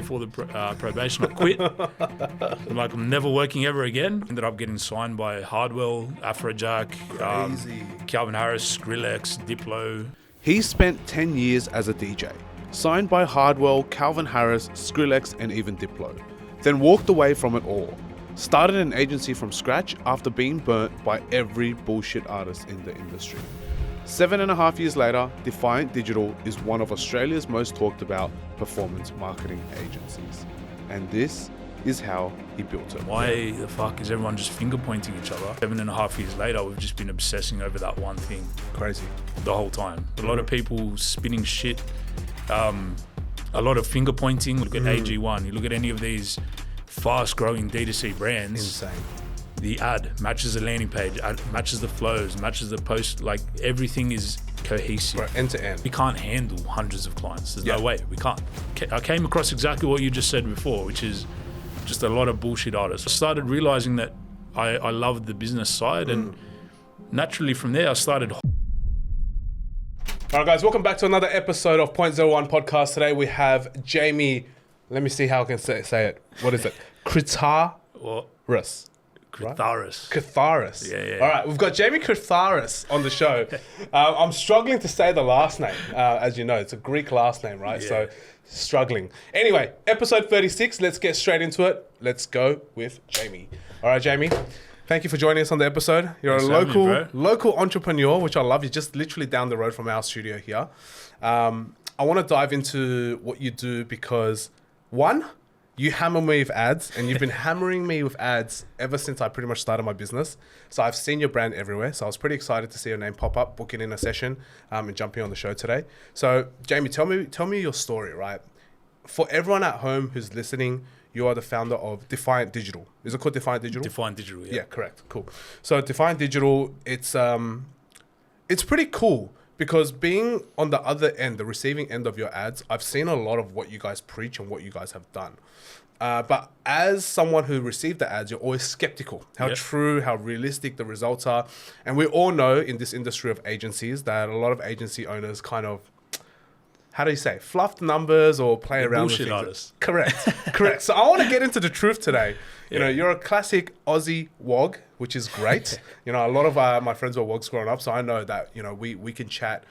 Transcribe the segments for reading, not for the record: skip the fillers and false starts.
before the probation. I quit. I'm like, I'm never working ever again. Ended up getting signed by Hardwell, Afrojack, Calvin Harris, Skrillex, Diplo. He spent 10 years as a DJ, signed by Hardwell, Calvin Harris, Skrillex, and even Diplo. Then walked away from it all. Started an agency from scratch after being burnt by every bullshit artist in the industry. 7.5 years later, Defiant Digital is one of Australia's most talked about performance marketing agencies. And this is how he built it. Why the fuck is everyone just finger pointing each other? 7.5 years later, we've just been obsessing over that one thing. Crazy. The whole time. A lot of people spinning shit. A lot of finger pointing. Look at AG1. You look at any of these fast growing D2C brands. Insane. The ad matches the landing page, matches the flows, matches the post. Like everything is cohesive. Right, end to end. We can't handle hundreds of clients. There's no way. We can't. I came across exactly what you just said before, which is just a lot of bullshit artists. I started realizing that I loved the business side, and naturally from there I started. All right, guys, welcome back to another episode of 0.01 Podcast. Today we have Jamie, let me see how I can say it. What is it? Kritharas. Kritharas. Kritharas. Yeah. All right, we've got Jamie Kritharas on the show. I'm struggling to say the last name. As you know, it's a Greek last name, right? Yeah. So, struggling. Anyway, episode 36. Let's get straight into it. Let's go with Jamie. All right, Jamie. Thank you for joining us on the episode. You're Thanks a local entrepreneur, which I love. You're just literally down the road from our studio here. I want to dive into what you do because, one, you hammer me with ads, and you've been hammering me with ads ever since I pretty much started my business. So I've seen your brand everywhere. So I was pretty excited to see your name pop up, booking in a session, and jumping on the show today. So Jamie, tell me your story, right? For everyone at home who's listening, you are the founder of Defiant Digital. Is it called Defiant Digital? Defiant Digital, yeah. Yeah, correct. Cool. So Defiant Digital, it's pretty cool. Because being on the other end, the receiving end of your ads, I've seen a lot of what you guys preach and what you guys have done. But as someone who received the ads, you're always skeptical how true, how realistic the results are. And we all know in this industry of agencies that a lot of agency owners kind of, how do you say, fluff the numbers or play around with things. Bullshit artists. Correct. So I want to get into the truth today. You know, you're a classic Aussie wog, which is great. You know, a lot of my friends were wogs growing up, so I know that, you know, we can chat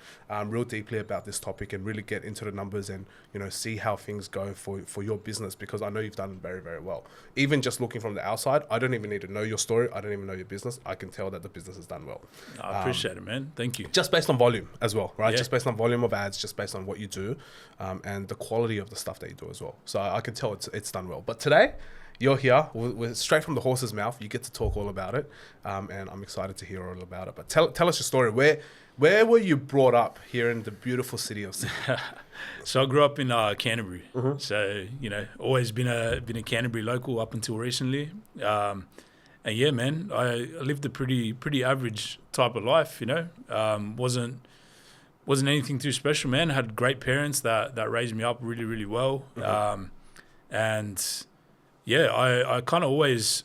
real deeply about this topic and really get into the numbers and, you know, see how things go for your business, because I know you've done very, very well. Even just looking from the outside, I don't even need to know your story. I don't even know your business. I can tell that the business has done well. I appreciate it, man. Thank you. Just based on volume as well, right? Yeah. Just based on volume of ads, just based on what you do, and the quality of the stuff that you do as well. So I can tell it's done well. But today, you're here, we're straight from the horse's mouth. You get to talk all about it, and I'm excited to hear all about it. But tell us your story. Where were you brought up here in the beautiful city of Sydney? So I grew up in Canterbury. So, you know, always been a Canterbury local up until recently. And yeah, man, I lived a pretty average type of life, you know. Wasn't anything too special, man. I had great parents that raised me up really, really well. And yeah, I kind of always,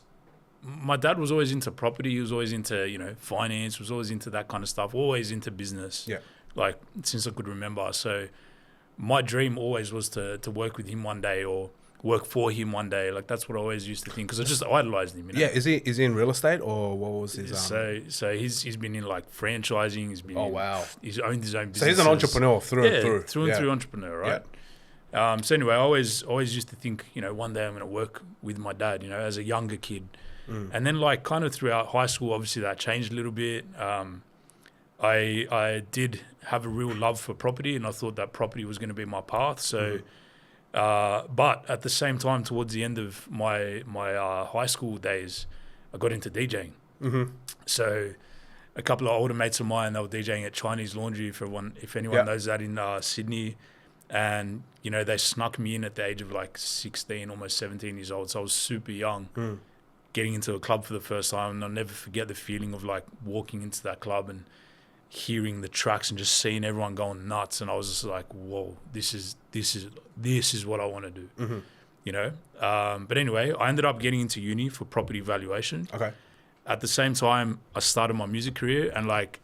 my dad was always into property. He was always into, you know, finance, was always into that kind of stuff, always into business. Yeah. Like since I could remember. So my dream always was to work with him one day or work for him one day. Like that's what I always used to think, because I just idolized him. You know? Yeah. Is he in real estate, or what was his? So he's been in like franchising. He's been. Oh wow. He's owned his own business. So he's an entrepreneur through and through. Through and through entrepreneur, right? Yeah. So anyway, I always used to think, you know, one day I'm going to work with my dad, you know, as a younger kid. And then like kind of throughout high school, obviously that changed a little bit. I did have a real love for property, and I thought that property was going to be my path. So, but at the same time, towards the end of my high school days, I got into DJing. So a couple of older mates of mine, they were DJing at Chinese Laundry, if anyone knows that, in Sydney. And, you know, they snuck me in at the age of like 16, almost 17 years old. So I was super young, getting into a club for the first time. And I'll never forget the feeling of like walking into that club and hearing the tracks and just seeing everyone going nuts. And I was just like, whoa, this is what I want to do, you know? But anyway, I ended up getting into uni for property valuation. Okay. At the same time, I started my music career, and like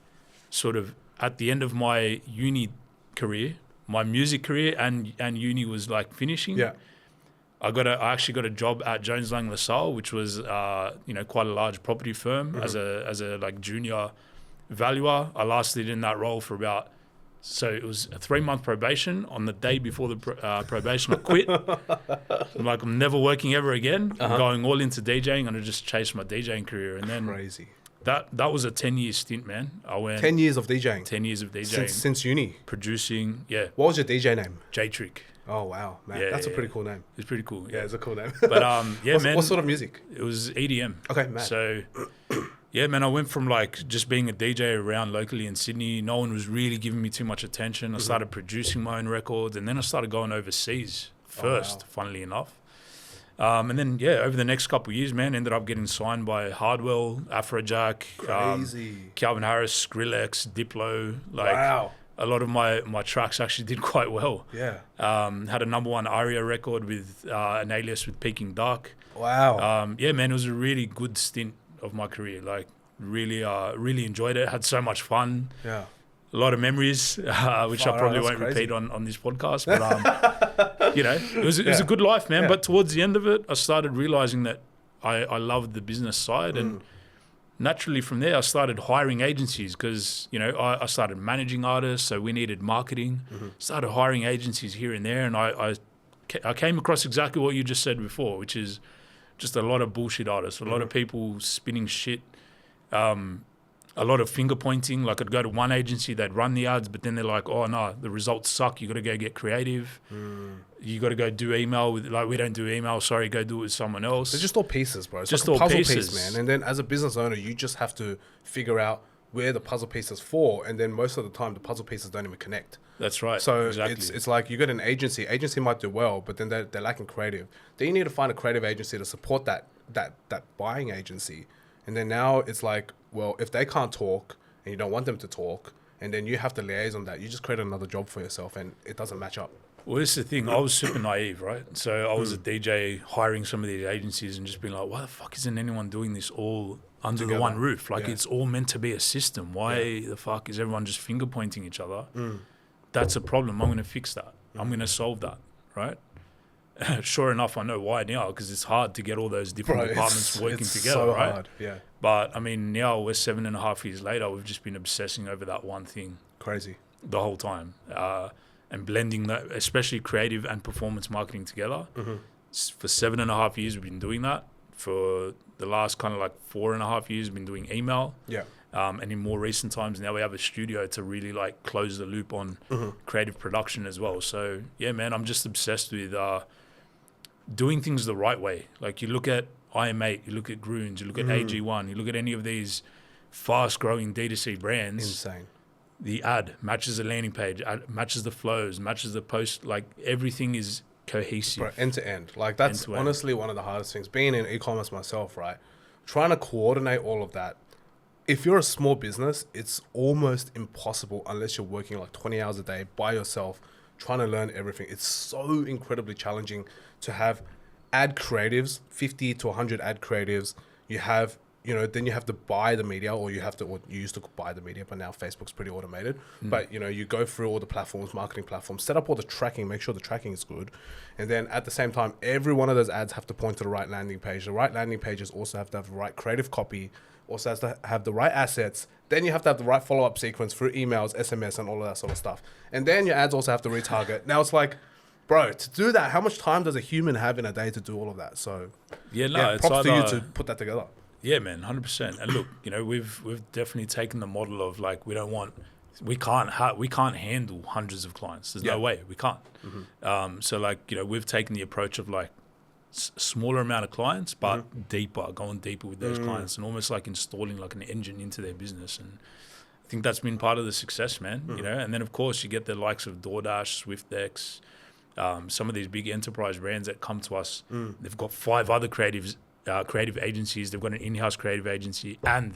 sort of at the end of my uni career, my music career and uni was like finishing. Yeah. I actually got a job at Jones Lang LaSalle, which was quite a large property firm as a like junior valuer. I lasted in that role for so it was a 3-month probation. On the day before the probation, I quit. I'm like, I'm never working ever again. I'm going all into DJing, and I just chased my DJing career. And then Crazy. That was a 10-year stint, man. I went 10 years of DJing. 10 years of DJing since uni. Producing. Yeah. What was your DJ name? J-Trick. Oh wow, man, Yeah, that's a yeah, pretty cool name. It's pretty cool. Yeah, it's a cool name. But yeah, man. What sort of music? It was EDM. Okay, man. So, yeah, man, I went from like just being a DJ around locally in Sydney. No one was really giving me too much attention. I started producing my own records, and then I started going overseas first, funnily enough. And then, over the next couple of years, man, ended up getting signed by Hardwell, Afrojack, Calvin Harris, Skrillex, Diplo. Like, wow. A lot of my tracks actually did quite well. Yeah. Had a #1 ARIA record with an alias with Peking Duck. Wow. Yeah, man, it was a really good stint of my career. Like, really enjoyed it. Had so much fun. Yeah. A lot of memories, which I probably won't repeat on this podcast. But, it was a good life, man. Yeah. But towards the end of it, I started realizing that I loved the business side. And naturally from there, I started hiring agencies because, I started managing artists. So we needed marketing. Started hiring agencies here and there. And I came across exactly what you just said before, which is just a lot of bullshit artists, a lot of people spinning shit. A lot of finger pointing. Like, I'd go to one agency, they'd run the ads, but then they're like, oh no, the results suck. You got to go get creative. You got to go do email with, like, we don't do email. Sorry, go do it with someone else. They're just all pieces, bro. It's just like a all puzzle pieces, piece, man. And then as a business owner, you just have to figure out where the puzzle pieces fall. And then most of the time, the puzzle pieces don't even connect. That's right. So exactly. it's like you got an agency. Agency might do well, but then they're lacking creative. Then you need to find a creative agency to support that buying agency. And then now it's like, well, if they can't talk, and you don't want them to talk, and then you have to liaise on that, you just create another job for yourself, and it doesn't match up. Well, this is the thing. I was super naive, right? So I was a DJ hiring some of these agencies and just being like, why the fuck isn't anyone doing this all under the one roof? Like, it's all meant to be a system. Why the fuck is everyone just finger pointing each other? That's a problem. I'm going to fix that. I'm going to solve that, right? Sure enough, I know why now, because it's hard to get all those different departments working together, so right? hard. Yeah. But I mean, now we're 7.5 years later. We've just been obsessing over that one thing. Crazy. The whole time, and blending that, especially creative and performance marketing together. For 7.5 years, we've been doing that. For the last kind of like 4.5 years, we've been doing email. Yeah. And in more recent times, now we have a studio to really like close the loop on creative production as well. So yeah, man, I'm just obsessed with doing things the right way. Like, you look at IM8, you look at Groons, you look at AG1, you look at any of these fast-growing D2C brands. Insane. The ad matches the landing page, matches the flows, matches the post. Like, everything is cohesive. Bro, end to end. Like, that's honestly one of the hardest things. Being in e-commerce myself, right? Trying to coordinate all of that. If you're a small business, it's almost impossible unless you're working like 20 hours a day by yourself, trying to learn everything. It's so incredibly challenging to have ad creatives, 50 to 100 ad creatives. You have, then you have to buy the media, or you used to buy the media, but now Facebook's pretty automated. But, you go through all the platforms, marketing platforms, set up all the tracking, make sure the tracking is good. And then at the same time, every one of those ads have to point to the right landing page. The right landing pages also have to have the right creative copy, also has to have the right assets. Then you have to have the right follow-up sequence through emails, SMS, and all of that sort of stuff. And then your ads also have to retarget. Now it's like, bro, to do that, how much time does a human have in a day to do all of that? So, it's props to you to put that together. Yeah, man, 100%. And look, we've definitely taken the model of like, we can't handle hundreds of clients. There's no way we can't. So like, we've taken the approach of like smaller amount of clients, but going deeper with those clients, and almost like installing like an engine into their business. And I think that's been part of the success, man. And then of course you get the likes of DoorDash, SwiftX. Some of these big enterprise brands that come to us, they've got 5 other creative agencies. They've got an in-house creative agency, and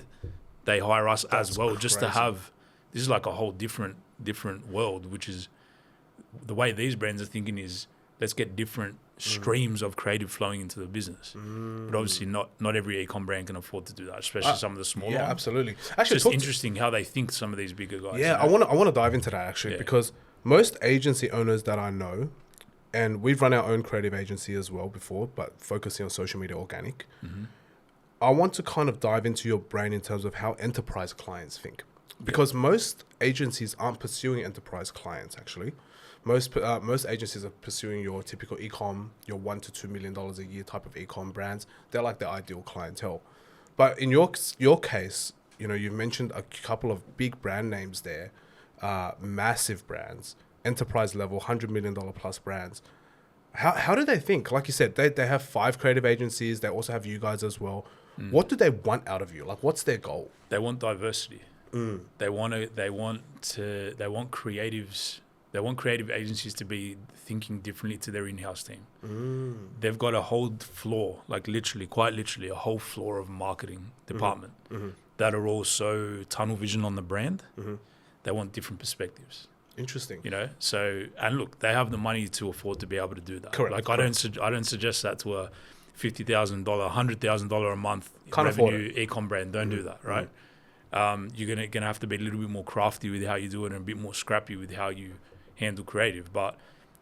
they hire us as well, just to have. This is like a whole different world, which is the way these brands are thinking is, let's get different streams of creative flowing into the business. But obviously not every e-com brand can afford to do that, especially some of the smaller ones. Yeah, absolutely. Actually, it's just interesting how they think, some of these bigger guys. Yeah, I want to dive into that actually, because most agency owners that I know and we've run our own creative agency as well before, but focusing on social media organic. I want to kind of dive into your brain in terms of how enterprise clients think, because most agencies aren't pursuing enterprise clients. Actually, most agencies are pursuing your typical e-com, your $1 to $2 million a year type of e-com brands. They're like the ideal clientele. But in your case, you know, you've mentioned a couple of big brand names there, massive brands, enterprise level, $100 million plus brands. How do they think? Like you said, they have 5 creative agencies. They also have you guys as well. What do they want out of you? Like, what's their goal? They want diversity. They want creatives. They want creative agencies to be thinking differently to their in-house team. They've got a whole floor, like literally, quite literally, a whole floor of marketing department that are all so tunnel vision on the brand. They want different perspectives. Interesting. You know, so, and look, they have the money to afford to be able to do that. Correct. Like, I don't suggest that to a $50,000, $100,000 a month Can't revenue e-com brand. Don't do that, right? You're gonna have to be a little bit more crafty with how you do it and a bit more scrappy with how you handle creative. But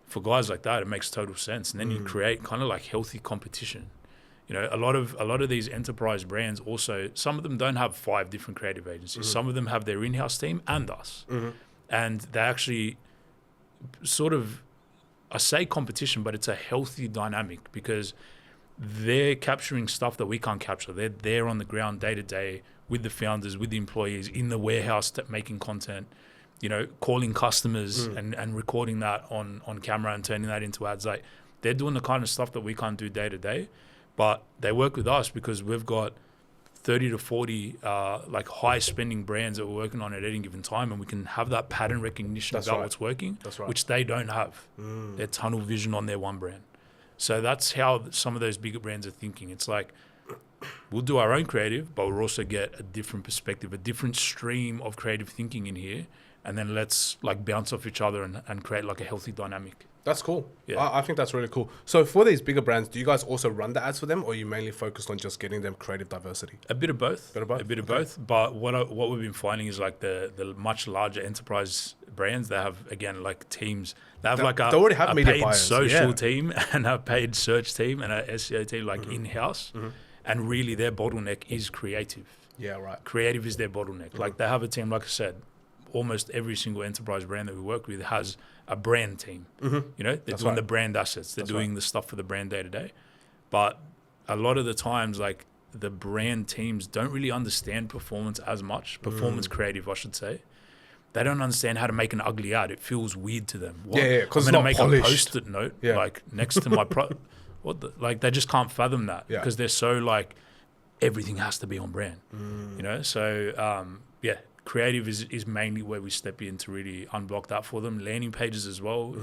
for guys like that, it makes total sense. And then you create kind of like healthy competition. You know, a lot of these enterprise brands also, some of them don't have 5 different creative agencies. Some of them have their in-house team and us. And they actually sort of, I say competition, but it's a healthy dynamic because they're capturing stuff that we can't capture. They're there on the ground day to day with the founders, with the employees, in the warehouse making content, you know, calling customers and recording that on camera and turning that into ads. Like, they're doing the kind of stuff that we can't do day to day, but they work with us because we've got 30 to 40 like high spending brands that we're working on at any given time, and we can have that pattern recognition about what's working, which they don't have. They're tunnel vision on their one brand. So that's how some of those bigger brands are thinking. It's like, we'll do our own creative, but we'll also get a different perspective, a different stream of creative thinking in here, and then let's like bounce off each other and create like a healthy dynamic. That's cool. Yeah. I think that's really cool. So for these bigger brands, do you guys also run the ads for them, or are you mainly focused on just getting them creative diversity? A bit of both. A bit of both. But what we've been finding is like the much larger enterprise brands, they have, again, like teams. They have they already have media paid buyers, social team and a paid search team and a SEO team like in-house. And really their bottleneck is creative. Yeah, right. Creative is their bottleneck. Like, they have a team, like I said, almost every single enterprise brand that we work with has a brand team. You know, they're doing the brand assets. They're doing the stuff for the brand day to day. But a lot of the times, like, the brand teams don't really understand performance as much. Performance creative, I should say. They don't understand how to make an ugly ad. It feels weird to them. What? Yeah, because I'm it's going not to make polished. a post-it note like next to my like, they just can't fathom that because they're so like, everything has to be on brand. You know, so creative is mainly where we step in to really unblock that for them. Landing pages as well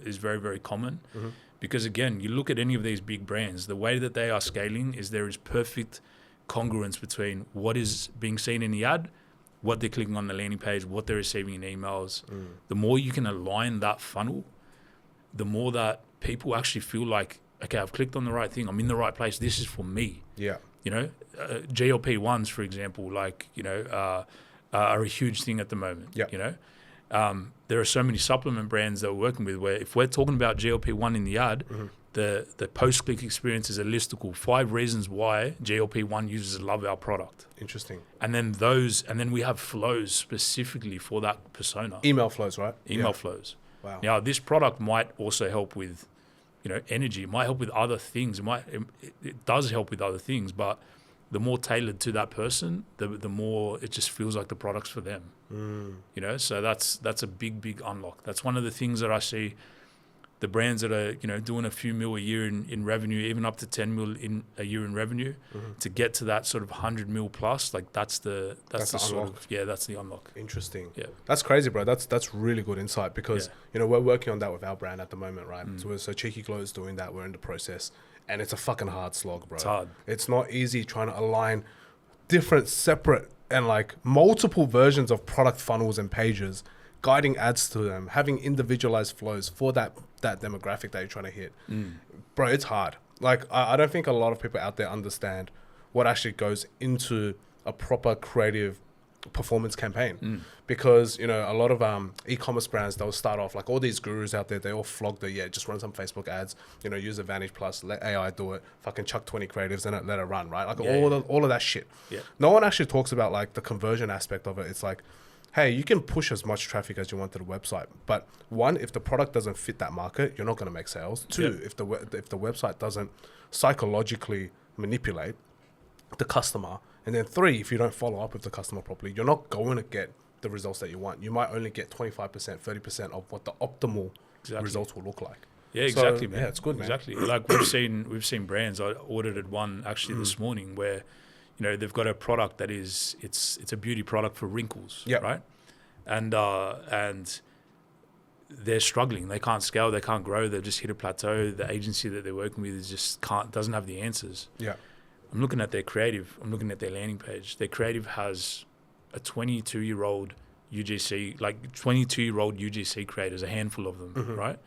is very common, because again, you look at any of these big brands, the way that they are scaling is there is perfect congruence between what is being seen in the ad, what they're clicking on the landing page, what they're receiving in emails. The more you can align that funnel, the more that people actually feel like, okay, I've clicked on the right thing, I'm in the right place, this is for me. Yeah. You know, GLP-1s, for example, like, you know, are a huge thing at the moment. You know, there are so many supplement brands that we're working with where if we're talking about GLP-1 in the ad, the post-click experience is a listicle 5 reasons why GLP-1 users love our product. Interesting. And then we have flows specifically for that persona. Email flows, right? Email flows. Wow. Now, this product might also help with, you know, energy. It might help with other things. It does help with other things, but the more tailored to that person, the more it just feels like the product's for them. You know, so that's a big unlock. That's one of the things that I see the brands that are, you know, doing a few mil a year in revenue, even up to 10 mil in a year in revenue, to get to that sort of 100 mil plus. Like, that's the sort unlock. that's the unlock. Interesting. Yeah, that's crazy, bro. That's really good insight because you know, we're working on that with our brand at the moment, right? So Cheeky Glow is doing that. We're in the process, and it's a fucking hard slog, bro. It's hard. It's not easy trying to align different, separate, and like multiple versions of product funnels and pages, guiding ads to them, having individualized flows for that demographic that you're trying to hit. Bro, it's hard. Like, I don't think a lot of people out there understand what actually goes into a proper creative performance campaign, because you know a lot of e-commerce brands, they'll start off like all these gurus out there, they all flog the just run some Facebook ads, you know, use Advantage Plus, let AI do it, fucking chuck 20 creatives and let it run, right? Like all of that shit. No one actually talks about like the conversion aspect of it. It's like, hey, you can push as much traffic as you want to the website, but one, if the product doesn't fit that market, you're not going to make sales. Two, if the website doesn't psychologically manipulate the customer, and then three, if you don't follow up with the customer properly, you're not going to get the results that you want. You might only get 25%, 30% of what the optimal results will look like. Yeah, exactly, man. Yeah, it's good, man. Exactly. Like we've seen brands. I audited one actually this morning where, you know, they've got a product that is it's a beauty product for wrinkles, right? And they're struggling. They can't scale. They can't grow. They've just hit a plateau. The agency that they're working with doesn't have the answers. Yeah. I'm looking at their creative. I'm looking at their landing page. Their creative has a 22-year-old UGC, like 22-year-old UGC creators, a handful of them, right?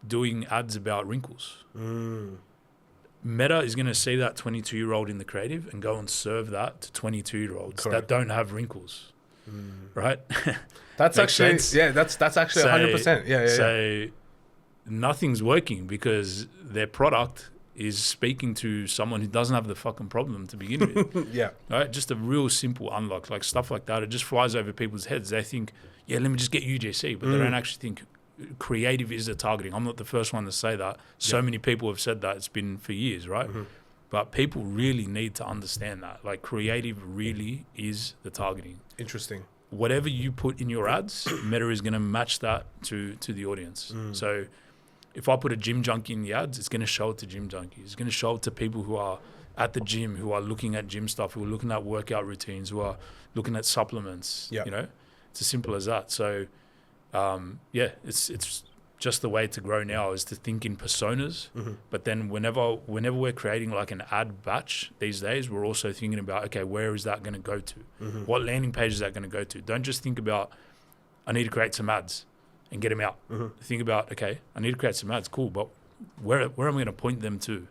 Doing ads about wrinkles. Meta is going to see that 22-year-old in the creative and go and serve that to 22-year-olds that don't have wrinkles, right? That's actually, that's actually 100%. Yeah. So nothing's working because their product is speaking to someone who doesn't have the fucking problem to begin with. Right? Just a real simple unlock, like stuff like that. It just flies over people's heads. They think, let me just get UGC, but they don't actually think creative is the targeting. I'm not the first one to say that. So many people have said that. It's been for years, right? But people really need to understand that. Like creative really is the targeting. Interesting. Whatever you put in your ads, Meta is going to match that to the audience. So if I put a gym junkie in the ads, it's going to show it to gym junkies. It's going to show it to people who are at the gym, who are looking at gym stuff, who are looking at workout routines, who are looking at supplements. You know, it's as simple as that. So, it's just the way to grow now is to think in personas. But then whenever we're creating like an ad batch these days, we're also thinking about, okay, where is that going to go to? What landing page is that going to go to? Don't just think about, I need to create some ads and get them out. Think about, okay, I need to create some ads, cool, but where am I going to point them to?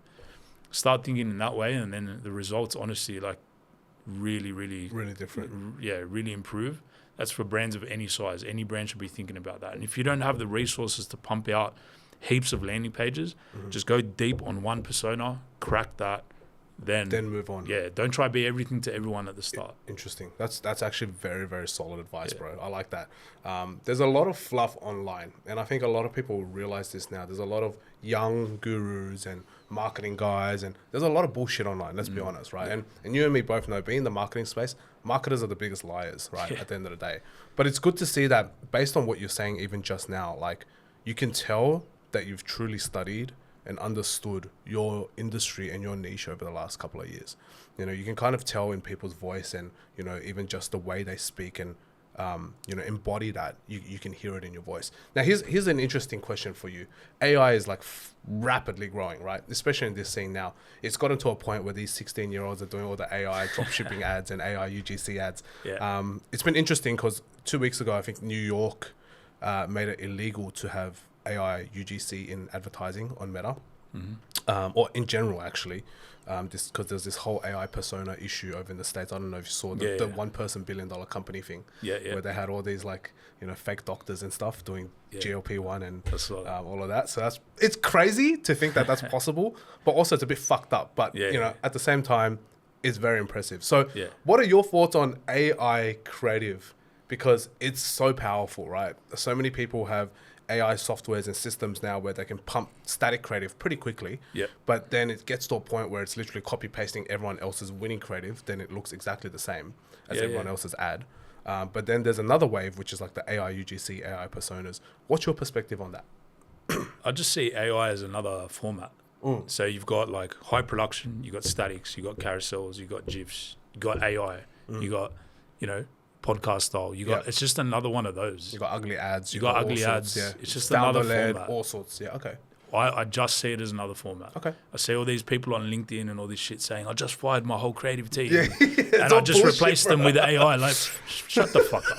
Start thinking in that way, and then the results, honestly, like really different. Really improve. That's for brands of any size. Any brand should be thinking about that. And if you don't have the resources to pump out heaps of landing pages, just go deep on one persona, crack that, then move on. Yeah, don't try to be everything to everyone at the start. Interesting. That's actually very, very solid advice, bro. I like that. There's a lot of fluff online, and I think a lot of people realize this now. There's a lot of young gurus and marketing guys, and there's a lot of bullshit online, let's be honest, right? And you and me both know, being in the marketing space, marketers are the biggest liars, right, at the end of the day. But it's good to see that based on what you're saying even just now, like you can tell that you've truly studied and understood your industry and your niche over the last couple of years. You know, you can kind of tell in people's voice and, you know, even just the way they speak and, you know, embody that. You can hear it in your voice. Now, here's an interesting question for you. AI is like rapidly growing, right? Especially in this scene now. It's gotten to a point where these 16-year-olds are doing all the AI dropshipping ads and AI UGC ads. It's been interesting because 2 weeks ago, I think New York made it illegal to have AI UGC in advertising on Meta, or in general actually, because there's this whole AI persona issue over in the States. I don't know if you saw the one person $1 billion company thing, where they had all these like, you know, fake doctors and stuff doing GLP-1 and all of that. So it's crazy to think that that's possible, but also it's a bit fucked up. But you know, at the same time, it's very impressive. So what are your thoughts on AI creative? Because it's so powerful, right? So many people have AI softwares and systems now where they can pump static creative pretty quickly. But then it gets to a point where it's literally copy pasting everyone else's winning creative. Then it looks exactly the same as everyone else's ad. But then there's another wave, which is like the AI UGC, AI personas. What's your perspective on that? I just see AI as another format. So you've got like high production, you've got statics, you've got carousels, you've got GIFs, you've got AI, you got, you know, podcast style. You got it's just another one of those. You got ugly ads. You got ugly ads. It's just another format. All sorts. Yeah. Okay. I just see it as another format. Okay. I see all these people on LinkedIn and all this shit saying, I just fired my whole creative team. And I just replaced them with AI. Like, shut the fuck up.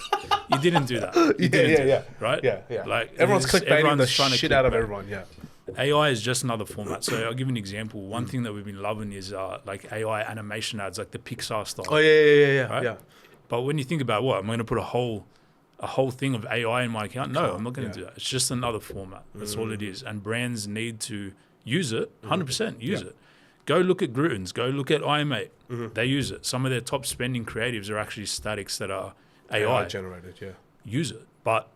You didn't do that. You didn't do that, right? Yeah. Like, everyone's clickbaiting the shit out of everyone. Yeah. AI is just another format. So I'll give you an example. One thing that we've been loving is like AI animation ads, like the Pixar style. Oh, yeah. Right? Yeah. But when you think about what, am I going to put a whole thing of AI in my account? No, I'm not going to do that. It's just another format. That's all it is. And brands need to use it, 100% use it. Go look at Gruten's, go look at iMate. They use it. Some of their top spending creatives are actually statics that are AI generated, use it. But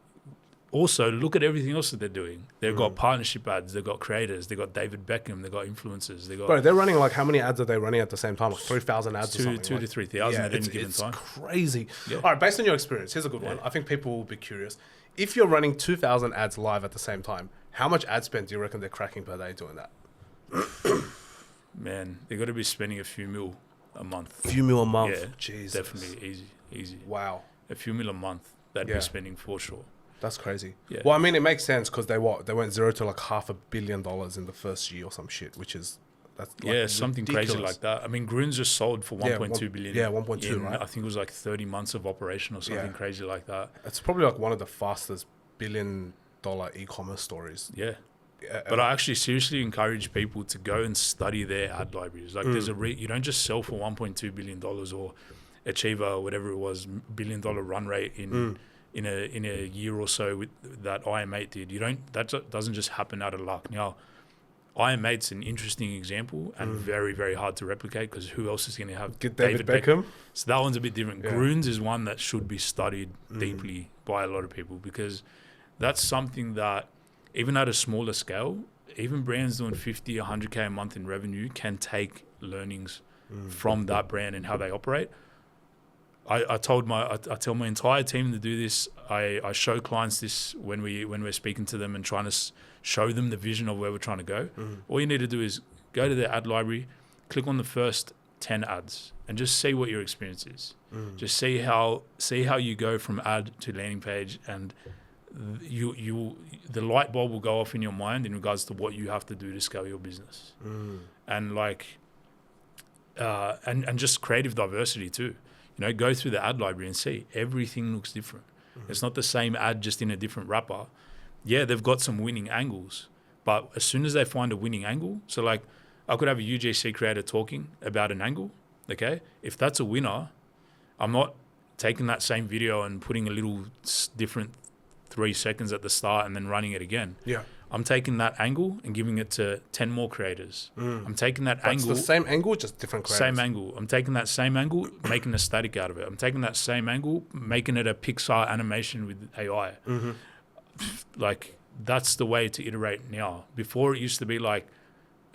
also look at everything else that they're doing. They've got partnership ads, they've got creators, they've got David Beckham, they've got influencers, they've got... Bro, they're running like, how many ads are they running at the same time? Like 3,000 ads or something? 2 to 3,000 at any given time. It's crazy. Yeah. All right, based on your experience, here's a good one. I think people will be curious. If you're running 2,000 ads live at the same time, how much ad spend do you reckon they're cracking per day doing that? Man, they've got to be spending a few mil a month. Few mil a month? Yeah, Jesus. definitely. Easy. Wow. A few mil a month they'd be spending for sure. That's crazy. Yeah. Well, I mean, it makes sense because they went zero to like $500 million in the first year or some shit, which is like something ridiculous. crazy like that. I mean, Gruden's just sold for 1.2 billion. Yeah, 1.2, in, right? I think it was like 30 months of operation or something crazy like that. It's probably like one of the fastest billion-dollar e-commerce stories. Yeah. But I actually seriously encourage people to go and study their ad libraries. Like, there's you don't just sell for $1.2 billion or achieve a whatever it was $1 billion run rate in a year or so with that iMate did. That doesn't just happen out of luck. Now, iMate's an interesting example and very, very hard to replicate because who else is going to have David Beckham? So that one's a bit different. Yeah. Gruden's is one that should be studied deeply by a lot of people because that's something that even at a smaller scale, even brands doing 50, 100K a month in revenue can take learnings from that brand and how they operate. I tell my entire team to do this. I show clients this when we're speaking to them and trying to show them the vision of where we're trying to go. All you need to do is go to their ad library, click on the first 10 ads, and just see what your experience is. Just see how you go from ad to landing page, and the light bulb will go off in your mind in regards to what you have to do to scale your business, and and just creative diversity too. Go through the ad library and see everything looks different. It's not the same ad just in a different wrapper. Yeah, they've got some winning angles, but as soon as they find a winning angle, so like I could have a UGC creator talking about an angle. Okay, if that's a winner, I'm not taking that same video and putting a little different 3 seconds at the start and then running it again. Yeah. I'm taking that angle and giving it to 10 more creators. I'm taking that angle. It's the same angle, just different creators. Same angle. I'm taking that same angle, making a static out of it. I'm taking that same angle, making it a Pixar animation with AI. Like, that's the way to iterate now. Before it used to be like,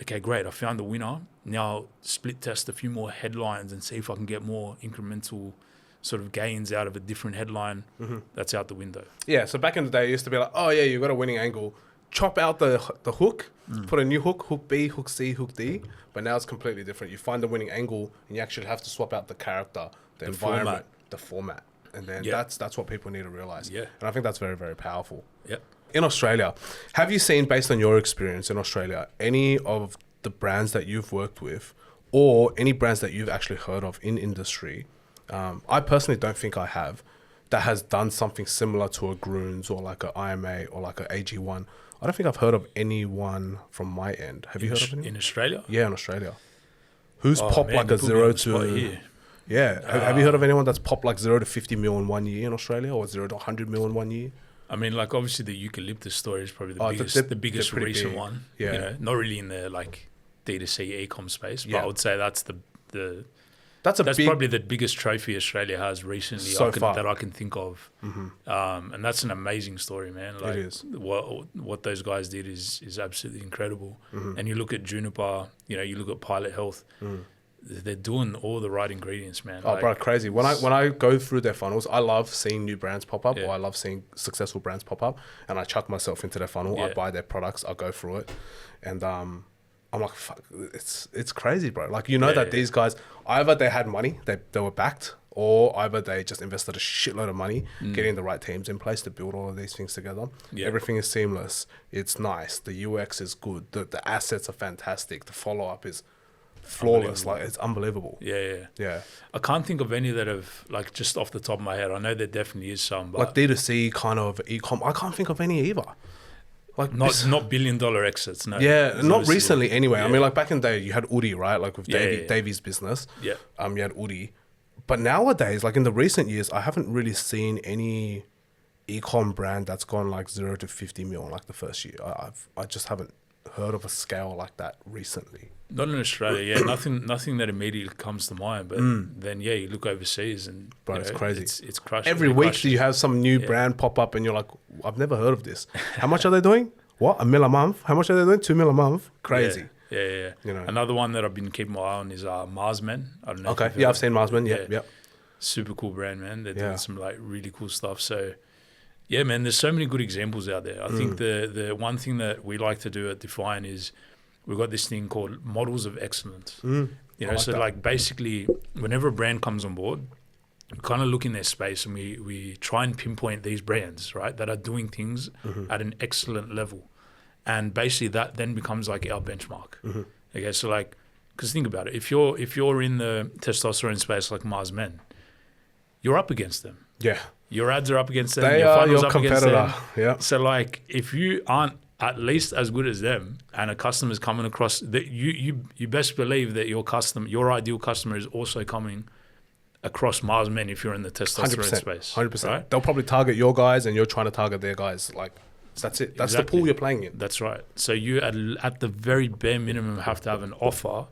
okay, great, I found the winner. Now split test a few more headlines and see if I can get more incremental sort of gains out of a different headline. That's out the window. Yeah, so back in the day, it used to be like, oh yeah, you got a winning angle. Chop out the hook, put a new hook B, hook C, hook D. But now it's completely different. You find the winning angle and you actually have to swap out the character, the environment, the format. And then that's what people need to realize. Yeah. And I think that's very, very powerful. Yeah. In Australia, have you seen, based on your experience in Australia, any of the brands that you've worked with or any brands that you've actually heard of in industry? I personally don't think I have, that has done something similar to a Grunes or like a IMA or like a AG1. I don't think I've heard of anyone from my end. Have you heard of anyone? In Australia? Yeah, in Australia. Who's popped like a 0 to... Yeah. Have you heard of anyone that's popped like 0 to 50 mil in 1 year in Australia or 0 to 100 mil in 1 year? I mean, like obviously the eucalyptus story is probably the biggest recent one. Yeah. Not really in the like D2C e-com space, but I would say that's that's probably the biggest trophy Australia has recently that I can think of. And that's an amazing story, man. Like, it is. What those guys did is absolutely incredible. And you look at Juniper, you look at Pilot Health, they're doing all the right ingredients, man. Oh, bro, crazy. When I go through their funnels, I love seeing new brands pop up, or I love seeing successful brands pop up, and I chuck myself into their funnel. I buy their products, I go through it, and I'm like, fuck, it's crazy, bro. Like, that these guys, either they had money, they were backed, or either they just invested a shitload of money getting the right teams in place to build all of these things together. Everything is seamless. It's nice. The UX is good. The assets are fantastic. The follow-up is flawless. Like, it's unbelievable. Yeah. I can't think of any that have, like, just off the top of my head. I know there definitely is some, but like D2C kind of e-com, I can't think of any either. Like, not billion-dollar exits, no. Yeah, not recently anyway. I mean, like back in the day, you had Udi, right? Like with Davy's business. Yeah. You had Udi, But nowadays, like in the recent years, I haven't really seen any ecom brand that's gone like 0 to 50 mil like the first year. I just haven't heard of a scale like that recently. Not in Australia, yeah. Nothing that immediately comes to mind. But then, yeah, you look overseas and Bro, it's crazy. It's crushed. Every week you have some new brand pop up and you're like, I've never heard of this. How much are they doing? What? $1 million a month? How much are they doing? $2 million a month? Crazy. Yeah. You know. Another one that I've been keeping my eye on is Marsmen. I don't know. Okay. Yeah, I've seen Marsmen. Yeah. Super cool brand, man. They're doing some like really cool stuff. So, yeah, man, there's so many good examples out there. I think the one thing that we like to do at Defiant is we've got this thing called models of excellence. You know, so like basically whenever a brand comes on board, we kind of look in their space and we try and pinpoint these brands, right, that are doing things at an excellent level. And basically that then becomes like our benchmark. Okay, so like, because think about it, if you're in the testosterone space like Mars Men, you're up against them. Yeah. Your ads are up against them. They your are funnel's your up against competitor. them. Yeah. So like, if you aren't at least as good as them, and a customer's coming across, that you best believe that your ideal customer is also coming across Mars Men if you're in the testosterone space. 100%. Right? They'll probably target your guys, and you're trying to target their guys. Like, that's it. That's the pool you're playing in. That's right. So you at the very bare minimum have to have an offer.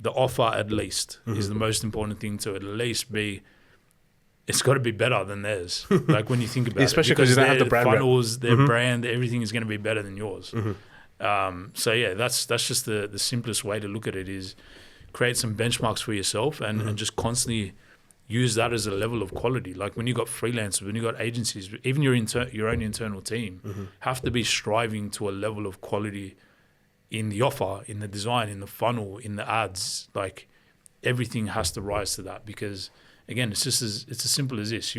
The offer at least is the most important thing to at least be. It's got to be better than theirs. Like when you think about especially it, because you don't have the brand funnels, their brand, everything is going to be better than yours. So yeah, that's just the simplest way to look at it is create some benchmarks for yourself and just constantly use that as a level of quality. Like when you got freelancers, when you got agencies, even your own internal team have to be striving to a level of quality in the offer, in the design, in the funnel, in the ads. Like everything has to rise to that because again, it's as simple as this.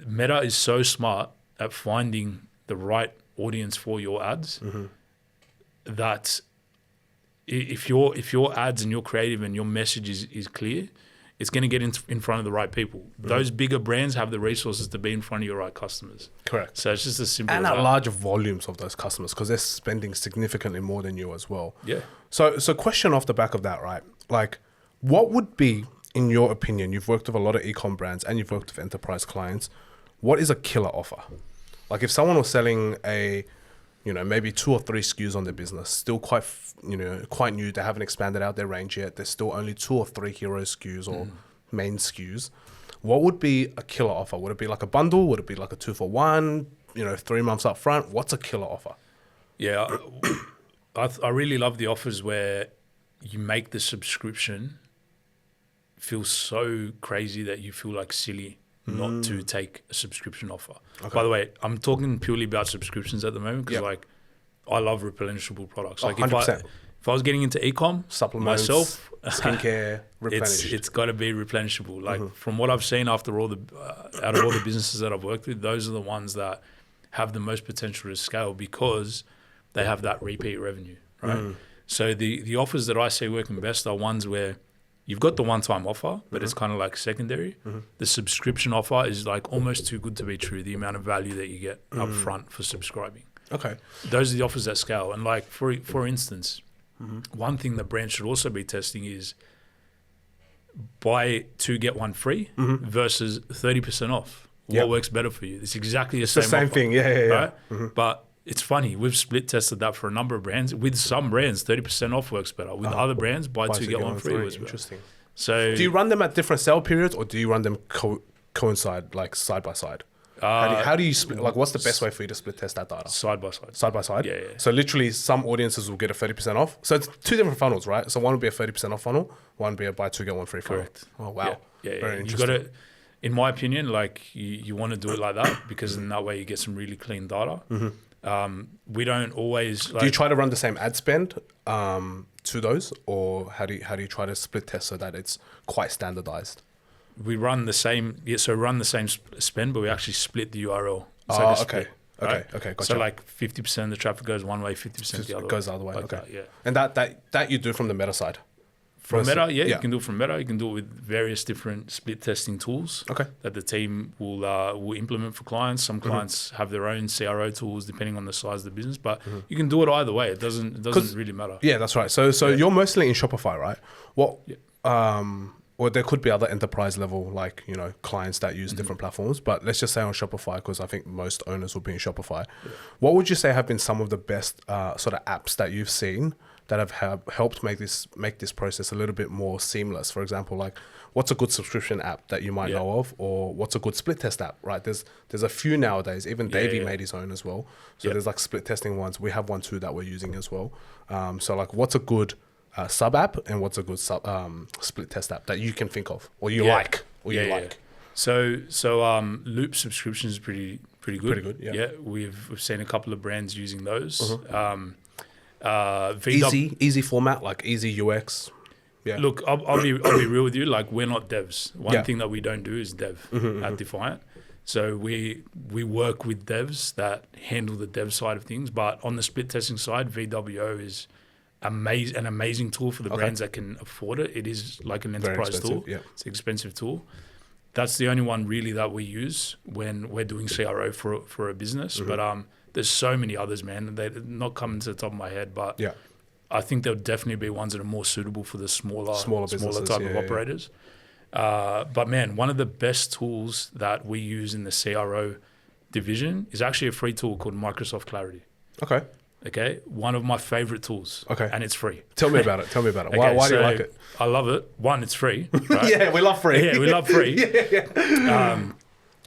Meta is so smart at finding the right audience for your ads that if your ads and your creative and your message is clear, it's going to get in front of the right people. Those bigger brands have the resources to be in front of your right customers. Correct. So it's just as simple as and that. at larger volumes of those customers because they're spending significantly more than you as well. Yeah. So question off the back of that, right? Like, what would be, in your opinion, you've worked with a lot of e-com brands and you've worked with enterprise clients, what is a killer offer? Like if someone was selling maybe 2 or 3 SKUs on their business, still quite new, they haven't expanded out their range yet, there's still only 2 or 3 hero SKUs or main SKUs, what would be a killer offer? Would it be like a bundle? Would it be like a 2 for 1? 3 months up front? What's a killer offer? Yeah, I really love the offers where you make the subscription feel so crazy that you feel like silly not to take a subscription offer. Okay. By the way, I'm talking purely about subscriptions at the moment because I love replenishable products. Like 100%. if I was getting into e-com supplements, myself, skincare, replenished. It's got to be replenishable. Like from what I've seen after all out of all the businesses that I've worked with, those are the ones that have the most potential to scale because they have that repeat revenue, right? So the offers that I see working best are ones where you've got the one-time offer, but it's kind of like secondary. The subscription offer is like almost too good to be true, the amount of value that you get up front for subscribing. Okay. Those are the offers that scale. And like, for instance, one thing that brands should also be testing is buy 2, get 1 free versus 30% off. What works better for you? It's exactly the same offer, thing. Yeah. Right? But it's funny, we've split tested that for a number of brands. With some brands, 30% off works better. With other brands, buy 2, get 1 free works better. Interesting. So, do you run them at different sale periods or do you run them coincide, like side by side? How do you split? Like, what's the best way for you to split test that data? Side by side. Side by side? Yeah. So literally some audiences will get a 30% off. So it's 2 different funnels, right? So one would be a 30% off funnel, one would be a buy 2, get 1 free funnel. Correct. Oh, wow. Yeah. Very You interesting. got to, in my opinion, like you want to do it like that because in that way you get some really clean data. We don't always. Do you try to run the same ad spend to those, or how do you try to split test so that it's quite standardized? We run the same. Yeah, so run the same spend, but we actually split the URL. So Okay. split, right? Okay. Gotcha. So like 50% of the traffic goes one way, 50% the other way. Goes the other way. Like Okay. that, yeah. And that you do from the Meta side. From Meta, you can do it from Meta. You can do it with various different split testing tools that the team will implement for clients. Some clients have their own CRO tools depending on the size of the business, but you can do it either way. It doesn't really matter. Yeah, that's right. So you're mostly in Shopify, right? What or there could be other enterprise level, like, you know, clients that use different platforms, but let's just say on Shopify, because I think most owners will be in Shopify. What would you say have been some of the best sort of apps that you've seen that have helped make this process a little bit more seamless? For example, like, what's a good subscription app that you might know of, or what's a good split test app, right? There's a few nowadays. Even Davey made his own as well. So there's like split testing ones. We have one too that we're using as well. So like, what's a good sub app, and what's a good split test app that you can think of, or you like? So Loop subscriptions is pretty good. Pretty good. Yeah. We've seen a couple of brands using those. Easy format, like easy UX. Yeah. Look, I'll be real with you. Like, we're not devs. One thing that we don't do is dev at Defiant. So we work with devs that handle the dev side of things. But on the split testing side, VWO is an amazing tool for the brands that can afford it. It is like an enterprise tool. Yeah. It's an expensive tool. That's the only one really that we use when we're doing CRO for a business. But there's so many others, man. They're not coming to the top of my head, but I think there'll definitely be ones that are more suitable for the smaller type of operators. But man, one of the best tools that we use in the CRO division is actually a free tool called Microsoft Clarity. Okay, one of my favorite tools. And it's free. Tell me about it. Okay, why do you like it? I love it. One, it's free. Right? Yeah, we love free. Yeah, we love free.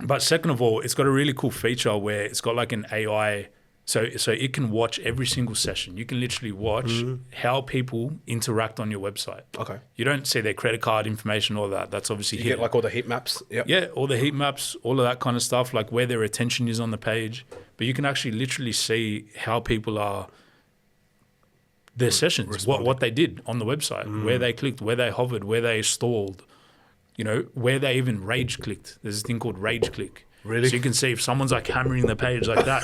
But second of all, it's got a really cool feature where it's got like an AI. So it can watch every single session. You can literally watch how people interact on your website. You don't see their credit card information, all that. That's obviously you get like all the heat maps. Yeah, all the heat maps, all of that kind of stuff, like where their attention is on the page. But you can actually literally see how people are, their sessions, what they did on the website, where they clicked, where they hovered, where they stalled, you know, where they even rage clicked. There's a thing called rage click. Really? So you can see if someone's like hammering the page like that,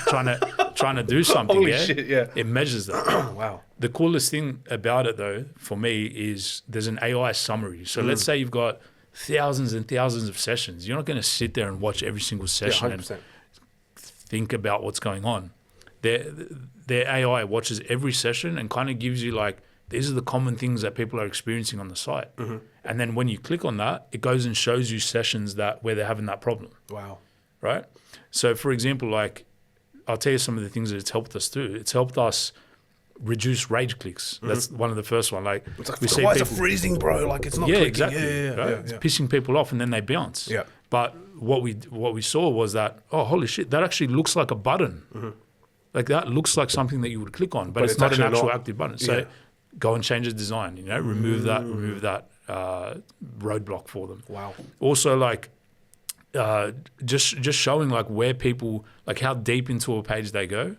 trying to do something. Holy shit, yeah. It measures that. Wow. The coolest thing about it though, for me, is there's an AI summary. So let's say you've got thousands and thousands of sessions. You're not going to sit there and watch every single session and think about what's going on. Their AI watches every session and kind of gives you like, these are the common things that people are experiencing on the site. And then when you click on that, it goes and shows you sessions where they're having that problem. Wow. Right? So for example, like, I'll tell you some of the things that it's helped us do. It's helped us reduce rage clicks. That's one of the first one. Like, it's like, we see people, it's freezing, bro. Like, it's not clicking. Exactly. It's pissing people off and then they bounce. Yeah. But what we saw was that, oh, holy shit, that actually looks like a button. Like, that looks like something that you would click on, but it's not an actual active button. So go and change the design, you know, remove that roadblock for them. Wow. Also, like, just showing like where people, like how deep into a page they go,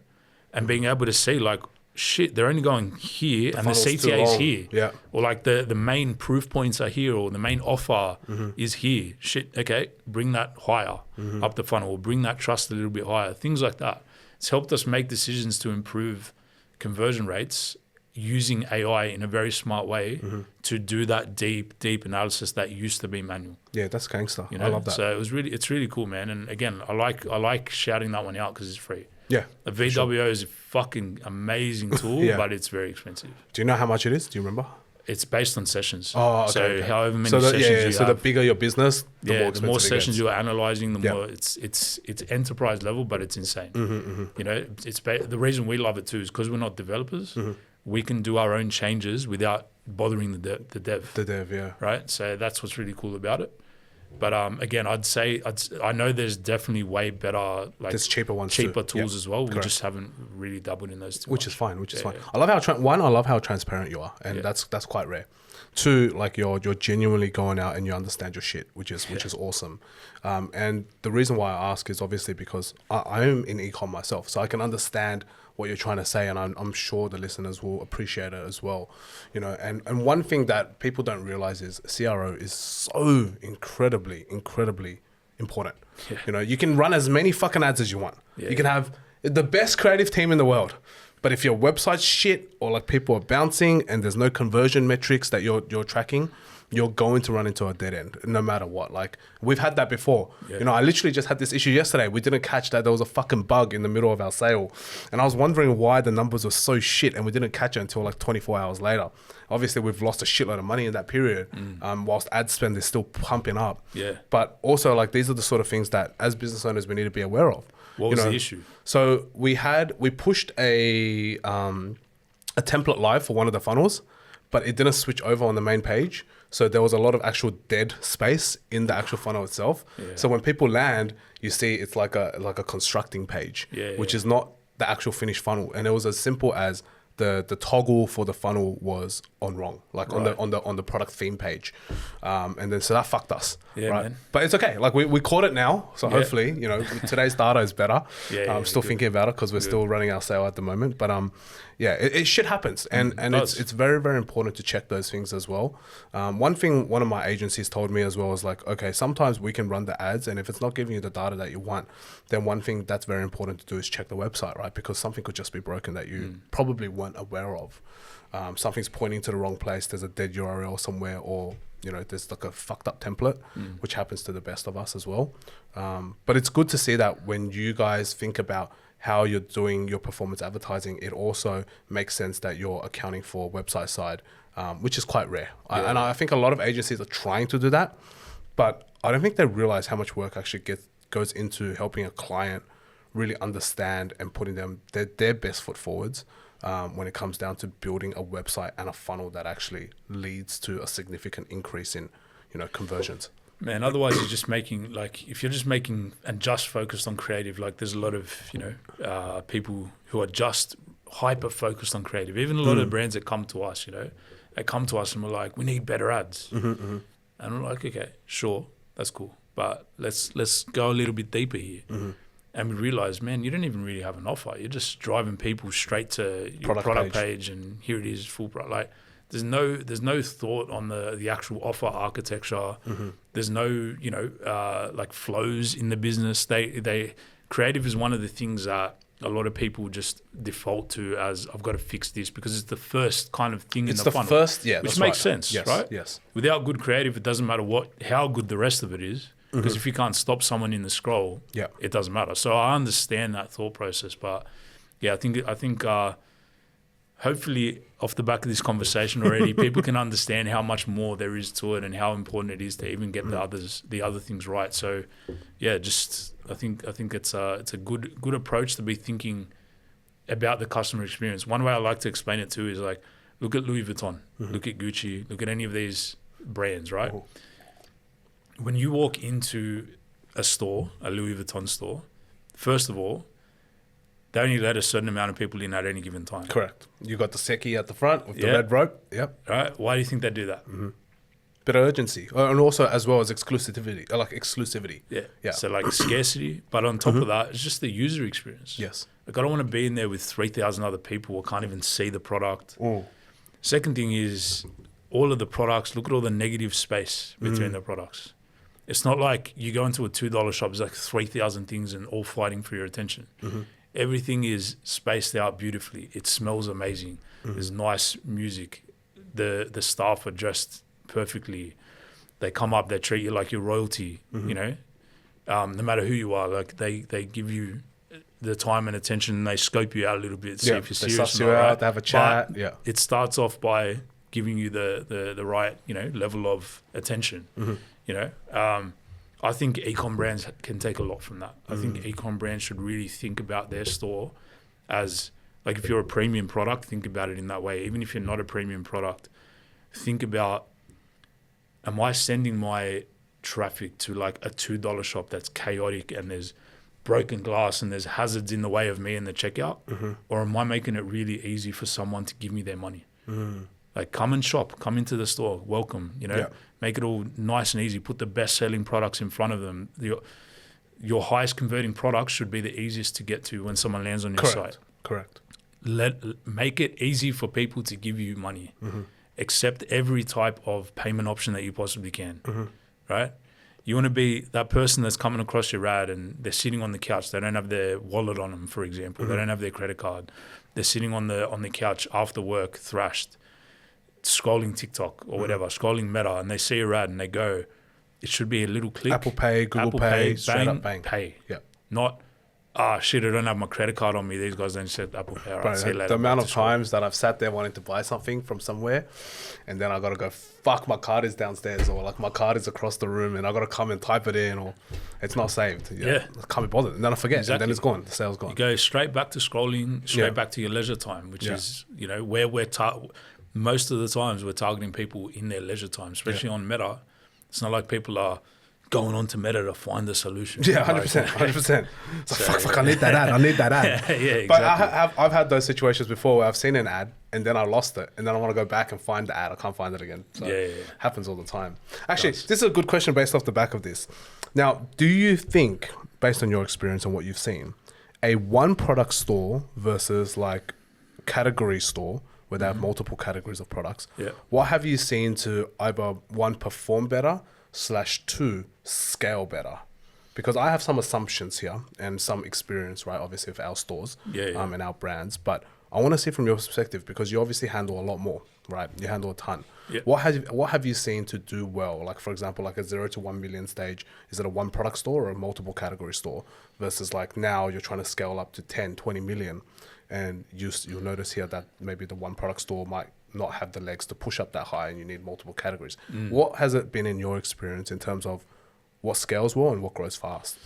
and being able to see like, shit, they're only going here and the CTA is here. Yeah. Or like the main proof points are here, or the main offer is here. Shit, okay, bring that higher up the funnel, or bring that trust a little bit higher. Things like that. It's helped us make decisions to improve conversion rates using AI in a very smart way to do that deep analysis that used to be manual. Yeah, that's gangster. You know? I love that. So it's really cool, man. And again, I like shouting that one out because it's free. Yeah. The VWO is a fucking amazing tool, but it's very expensive. Do you know how much it is? Do you remember? It's based on sessions. Oh, okay. So however many sessions you have. So the bigger your business, the more sessions you're analyzing, the more it's enterprise level, but it's insane. You know, the reason we love it too is because we're not developers. We can do our own changes without bothering the dev. The dev, yeah. Right? So that's what's really cool about it. But again, I know there's definitely way better, like, there's cheaper tools as well. We just haven't really doubled in those too Which much. is fine. Yeah. I love how transparent you are, and that's quite rare. Two, like you're genuinely going out and you understand your shit, which is awesome. And the reason why I ask is obviously because I am in e-com myself, so I can understand what you're trying to say, and I'm sure the listeners will appreciate it as well. You know, and one thing that people don't realize is CRO is so incredibly important. You know, you can run as many fucking ads as you want. You can have the best creative team in the world, But if your website's shit or like people are bouncing and there's no conversion metrics that you're tracking, you're going to run into a dead end no matter what. Like we've had that before. Yeah. You know, I literally just had this issue yesterday. We didn't catch that there was a fucking bug in the middle of our sale. And I was wondering why the numbers were so shit and we didn't catch it until like 24 hours later. Obviously, we've lost a shitload of money in that period, whilst ad spend is still pumping up. Yeah. But also, like, these are the sort of things that as business owners, we need to be aware of. What was the issue? So we pushed a template live for one of the funnels, but it didn't switch over on the main page. So there was a lot of actual dead space in the actual funnel itself. Yeah. So when people land, you see it's like a constructing page, which is not the actual finished funnel. And it was as simple as the toggle for the funnel was wrong, like on the product theme page, and then so that fucked us, right? Man. But it's okay. Like we caught it now, so hopefully today's data is better. I'm still thinking about it because we're still running our sale at the moment, but it shit happens, and it's very, very important to check those things as well. One thing one of my agencies told me as well is like, okay, sometimes we can run the ads, and if it's not giving you the data that you want, then one thing that's very important to do is check the website, right? Because something could just be broken that you probably weren't aware of. Something's pointing to the wrong place. There's a dead URL somewhere, or there's like a fucked up template, which happens to the best of us as well. But it's good to see that when you guys think about how you're doing your performance advertising, it also makes sense that you're accounting for website side, which is quite rare. And I think a lot of agencies are trying to do that, but I don't think they realize how much work actually goes into helping a client really understand and putting their best foot forwards when it comes down to building a website and a funnel that actually leads to a significant increase in conversions. Man, otherwise you're just making, like, if you're just making and just focused on creative, like there's a lot of, people who are just hyper focused on creative. Even a lot of brands that come to us, they come to us and we're like, we need better ads. And we're like, okay, sure, that's cool. But let's go a little bit deeper here. And we realize, man, you don't even really have an offer. You're just driving people straight to your product page and here it is, full product. Like, there's no thought on the actual offer architecture. There's no like flows in the business. They creative is one of the things that a lot of people just default to as, I've got to fix this because it's the first kind of thing in the funnel. It's the first, which makes sense, yes, right? Yes. Without good creative, it doesn't matter how good the rest of it is. Because if you can't stop someone in the scroll, it doesn't matter. So I understand that thought process, but I think hopefully off the back of this conversation already, people can understand how much more there is to it and how important it is to even get the other things right. So I think it's a good approach to be thinking about the customer experience. One way I like to explain it too is like, look at Louis Vuitton, look at Gucci, look at any of these brands, right? When you walk into a store, a Louis Vuitton store, first of all, they only let a certain amount of people in at any given time. Correct. You got the Seki at the front with the red rope. Yep. Right. Why do you think they do that? Bit of urgency, and also as well as exclusivity, Yeah. So like scarcity, but on top of that, it's just the user experience. Yes. Like I don't want to be in there with 3,000 other people who can't even see the product. Second thing is all of the products. Look at all the negative space between the products. It's not like you go into a $2 shop, there's like 3,000 things and all fighting for your attention. Everything is spaced out beautifully. It smells amazing. There's nice music. The staff are dressed perfectly. They come up, they treat you like your royalty, no matter who you are. Like they give you the time and attention, and they scope you out a little bit, see if you're serious. They suss you out, they have a chat. But it starts off by giving you the right, level of attention. I think e-com brands can take a lot from that. I think e-com brands should really think about their store as, like, if you're a premium product, think about it in that way. Even if you're not a premium product, think about, am I sending my traffic to like a $2 shop that's chaotic and there's broken glass and there's hazards in the way of me in the checkout? Or am I making it really easy for someone to give me their money? Like, come and shop, come into the store, welcome, make it all nice and easy. Put the best-selling products in front of them. Your highest converting products should be the easiest to get to when someone lands on your site. Correct. Make it easy for people to give you money. Accept every type of payment option that you possibly can, right? You want to be that person that's coming across your ad and they're sitting on the couch. They don't have their wallet on them, for example. They don't have their credit card. They're sitting on the couch after work, thrashed, scrolling TikTok or whatever, scrolling Meta, and they see your ad and they go, it should be a little click. Apple Pay, Google Pay, straight up bang. Pay. Yeah. Not, shit, I don't have my credit card on me. These guys don't accept Apple Pay. All right, see you later. The amount of times that I've sat there wanting to buy something from somewhere and then I got to go, fuck, my card is downstairs, or like my card is across the room and I got to come and type it in, or it's not saved. Yeah. I can't be bothered. And then I forget. Exactly. And then it's gone. The sale's gone. You go straight back to scrolling, straight back to your leisure time, which is, you know, where most of the times we're targeting people in their leisure time, especially on Meta. It's not like people are going on to Meta to find the solution. Yeah, 100%. 100%. It's like, fuck, I need that ad. I need that ad. Yeah, exactly. But I've had those situations before where I've seen an ad and then I lost it. And then I want to go back and find the ad. I can't find it again. So it happens all the time. Actually, this is a good question based off the back of this. Now, do you think, based on your experience and what you've seen, a one product store versus like category store where they have multiple categories of products, what have you seen to either one, perform better, /2, scale better? Because I have some assumptions here and some experience, right, obviously, of our stores and our brands. But I want to see from your perspective, because you obviously handle a lot more, right? You handle a ton. Yeah. What have you seen to do well? Like, for example, like a 0 to 1 million stage, is it a one product store or a multiple category store? Versus like now you're trying to scale up to 10, 20 million. And you'll notice here that maybe the one product store might not have the legs to push up that high and you need multiple categories. What has it been in your experience in terms of what scales well and what grows fast?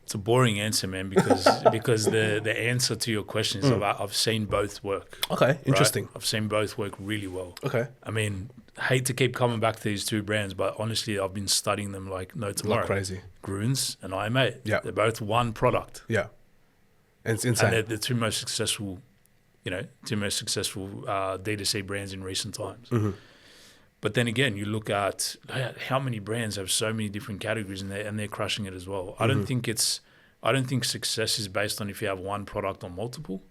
It's a boring answer, man, because the answer to your question is I've seen both work. Okay, interesting. Right? I've seen both work really well. Okay. I mean, hate to keep coming back to these two brands, but honestly, I've been studying them like no tomorrow. Like crazy. Grunes and IMA. Yeah. They're both one product. Yeah. And it's insane. And they're the two most successful D2C brands in recent times. But then again, you look at how many brands have so many different categories and they're crushing it as well. I don't think success is based on if you have one product or multiple.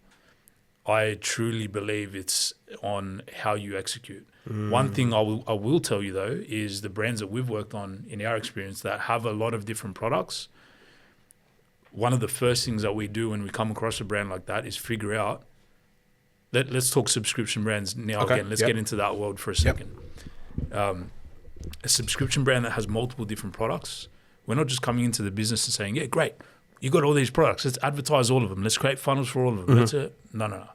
I truly believe it's on how you execute. One thing I will tell you though is the brands that we've worked on in our experience that have a lot of different products. One of the first things that we do when we come across a brand like that is figure out. Let's talk subscription brands now again. Let's get into that world for a second. A subscription brand that has multiple different products. We're not just coming into the business and saying, yeah, great, you got all these products. Let's advertise all of them. Let's create funnels for all of them. No.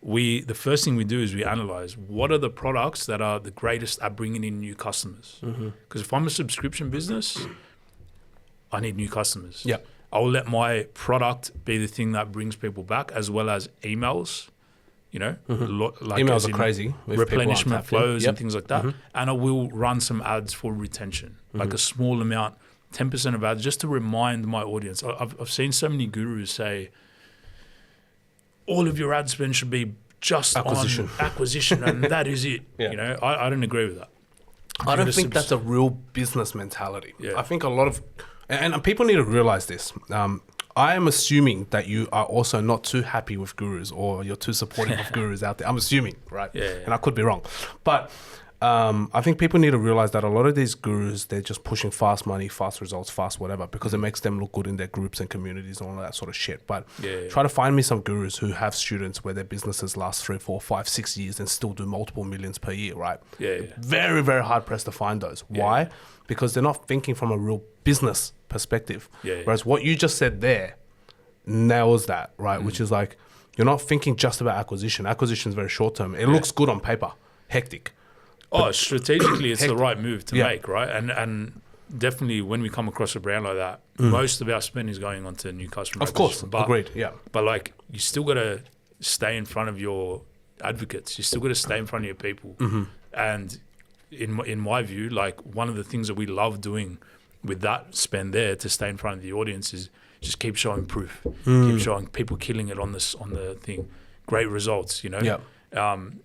The first thing we do is we analyze what are the products that are the greatest at bringing in new customers. Because if I'm a subscription business, I need new customers. Yeah. I will let my product be the thing that brings people back, as well as emails. You know, like emails are crazy. Replenishment flows and things like that. And I will run some ads for retention, like a small amount, 10% of ads, just to remind my audience. I've seen so many gurus say, all of your ad spend should be just on acquisition, and that is it. You know, I don't agree with that. I don't think that's a real business mentality. I think a lot of, and people need to realize this. I am assuming that you are also not too happy with gurus, or you're too supportive of gurus out there. I'm assuming, right? And I could be wrong. But I think people need to realize that a lot of these gurus, they're just pushing fast money, fast results, fast whatever, because it makes them look good in their groups and communities and all that sort of shit. But try to find me some gurus who have students where their businesses last 3, 4, 5, 6 years and still do multiple millions per year, right? Very, very hard pressed to find those. Why? Because they're not thinking from a real business perspective. Whereas what you just said there nails that, right? Which is like, you're not thinking just about acquisition. Acquisition is very short term. It looks good on paper, hectic. Strategically, it's the right move to make, right? And definitely when we come across a brand like that, most of our spend is going on to new customer acquisition. Of course, agreed, But like, you still got to stay in front of your advocates. You still got to stay in front of your people. And in my view, like, one of the things that we love doing with that spend there to stay in front of the audience is just keep showing proof, keep showing people killing it on the thing, great results, you know,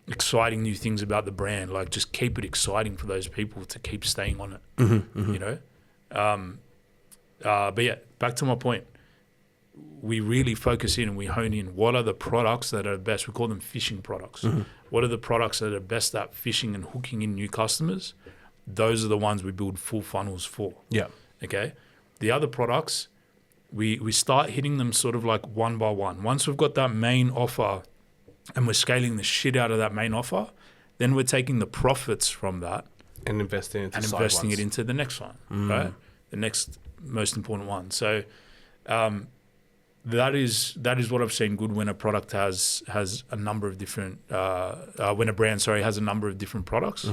exciting new things about the brand, like just keep it exciting for those people to keep staying on it, you know. But yeah, back to my point, we really focus in and we hone in what are the products that are best. We call them fishing products. What are the products that are best at fishing and hooking in new customers? those are the ones we build full funnels for. Yeah. Okay. The other products, we start hitting them sort of like one by one. Once we've got that main offer and we're scaling the shit out of that main offer, then we're taking the profits from that And investing it into the next one, right? The next most important one. So that is what I've seen good when a product has a number of different when a brand has a number of different products.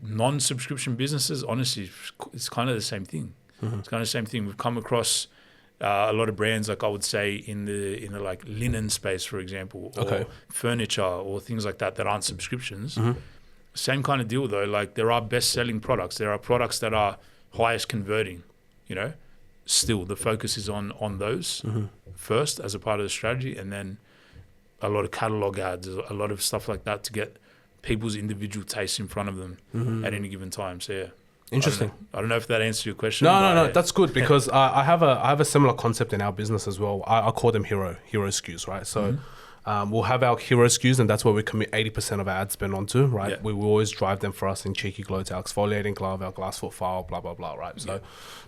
Non-subscription businesses, honestly, it's kind of the same thing. It's kind of the same thing. We've come across a lot of brands, like I would say in the like linen space, for example, or furniture or things like that aren't subscriptions. Same kind of deal though. Like there are best-selling products. There are products that are highest converting. Still the focus is on those first as a part of the strategy, and then a lot of catalog ads, a lot of stuff like that to get people's individual tastes in front of them at any given time. So yeah. Interesting. I don't know if that answers your question. No. That's good because I have a similar concept in our business as well. I call them hero SKUs, right? So we'll have our hero SKUs, and that's where we commit 80% of our ad spend onto, right? Yeah. We will always drive them for us in Cheeky Glow, our exfoliating glove, our glass foot file, blah, blah, blah, right? So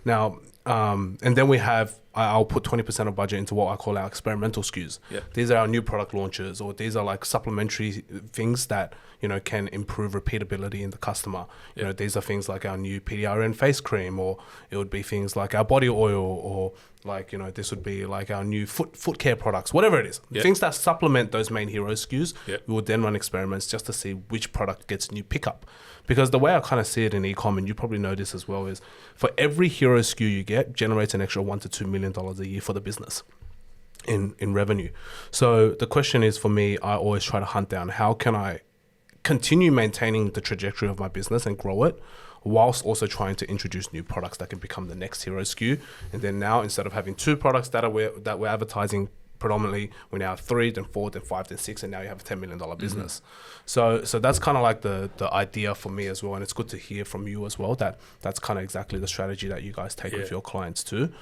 now, and then we have, I'll put 20% of budget into what I call our experimental SKUs. Yeah. These are our new product launches, or these are like supplementary things that, can improve repeatability in the customer. These are things like our new PDRN face cream, or it would be things like our body oil, or like, this would be like our new foot care products, whatever it is. Things that supplement those main hero SKUs. We will then run experiments just to see which product gets new pickup. Because the way I kind of see it in e-com, and you probably know this as well, is for every hero SKU you get, generates an extra $1 to $2 million a year for the business in revenue. So the question is, for me, I always try to hunt down how can I continue maintaining the trajectory of my business and grow it, whilst also trying to introduce new products that can become the next hero SKU. And then now, instead of having 2 products that we're advertising predominantly, we now have 3, then 4, then 5, then 6, and now you have a $10 million business. So that's kind of like the idea for me as well, and it's good to hear from you as well that that's kind of exactly the strategy that you guys take with your clients too.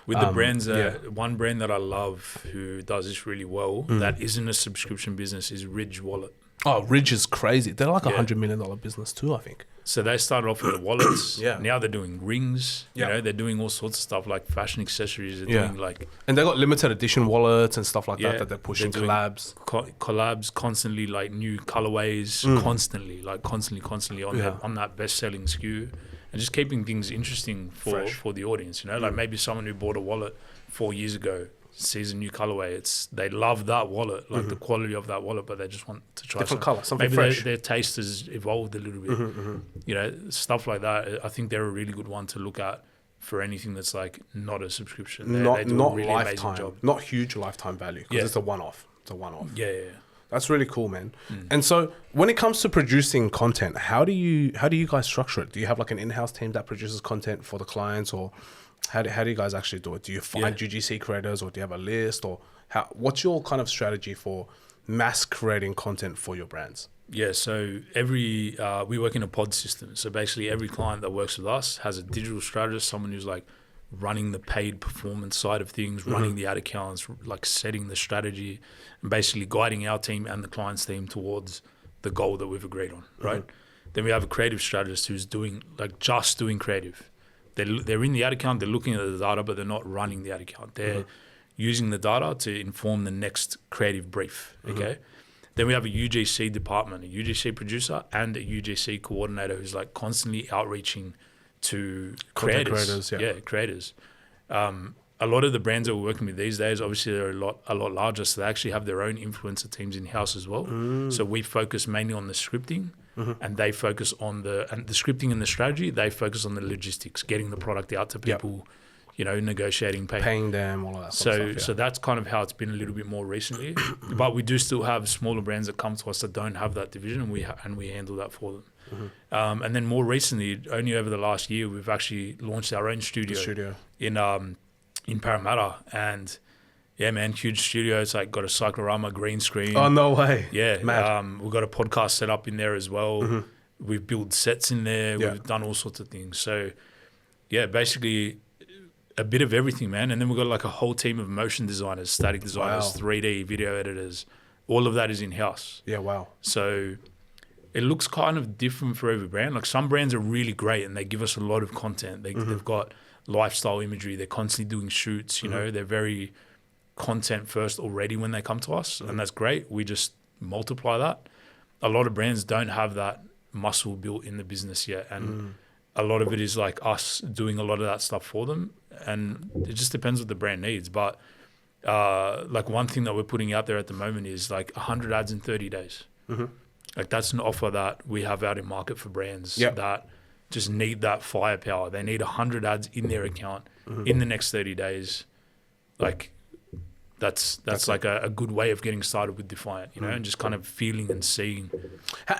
With the brands, one brand that I love who does this really well that isn't a subscription business is Ridge Wallet. Oh, Ridge is crazy. They're like $100 million business too, I think. So they started off with the wallets. Now they're doing rings. They're doing all sorts of stuff like fashion accessories. They're doing like, and they got limited edition wallets and stuff like that they're pushing. Collabs, collabs constantly, like new colorways, constantly on that best selling SKU, and just keeping things interesting for the audience. Like maybe someone who bought a wallet 4 years ago sees a new colorway. They love that wallet, like the quality of that wallet, but they just want to try different color, something maybe fresh. Their taste has evolved a little bit. Stuff like that. I think they're a really good one to look at for anything that's like not a subscription. They do a really lifetime, amazing job. Not huge lifetime value, because it's a one-off. Yeah. That's really cool, man. And so when it comes to producing content, how do you guys structure it? Do you have like an in-house team that produces content for the clients, or how do you guys actually do it? Do you find UGC creators, or do you have a list, or what's your kind of strategy for mass creating content for your brands? Yeah, so we work in a pod system. So basically every client that works with us has a digital strategist, someone who's like running the paid performance side of things, running the ad accounts, like setting the strategy, and basically guiding our team and the client's team towards the goal that we've agreed on, right? Then we have a creative strategist who's doing creative. They're in the ad account, they're looking at the data, but they're not running the ad account. They're using the data to inform the next creative brief, okay? Then we have a UGC department, a UGC producer and a UGC coordinator who's like constantly outreaching to creators. Creators. A lot of the brands that we're working with these days, obviously they're a lot larger, so they actually have their own influencer teams in-house as well. So we focus mainly on the scripting, and they focus on the scripting and the strategy. They focus on the logistics, getting the product out to people, negotiating, paying them, all of that sort of stuff. So that's kind of how it's been a little bit more recently. But we do still have smaller brands that come to us that don't have that division, and we handle that for them. And then more recently, only over the last year, we've actually launched our own studio. In Parramatta, and yeah, man, huge studio. It's like got a cyclorama green screen. Oh, no way. Yeah. Mad. We've got a podcast set up in there as well. We've built sets in there. We've done all sorts of things. So yeah, basically a bit of everything, man. And then we've got like a whole team of motion designers, static designers, 3D video editors. All of that is in-house. Yeah, wow. So it looks kind of different for every brand. Like some brands are really great and they give us a lot of content. They've got lifestyle imagery. They're constantly doing shoots. You know, they're very content first already when they come to us, and that's great. We just multiply that. A lot of brands don't have that muscle built in the business yet, and a lot of it is like us doing a lot of that stuff for them, and it just depends what the brand needs. But like one thing that we're putting out there at the moment is like 100 ads in 30 days. Like that's an offer that we have out in market for brands that just need that firepower. They need 100 ads in their account in the next 30 days. Like that's like a good way of getting started with Defiant, you know, and just kind of feeling and seeing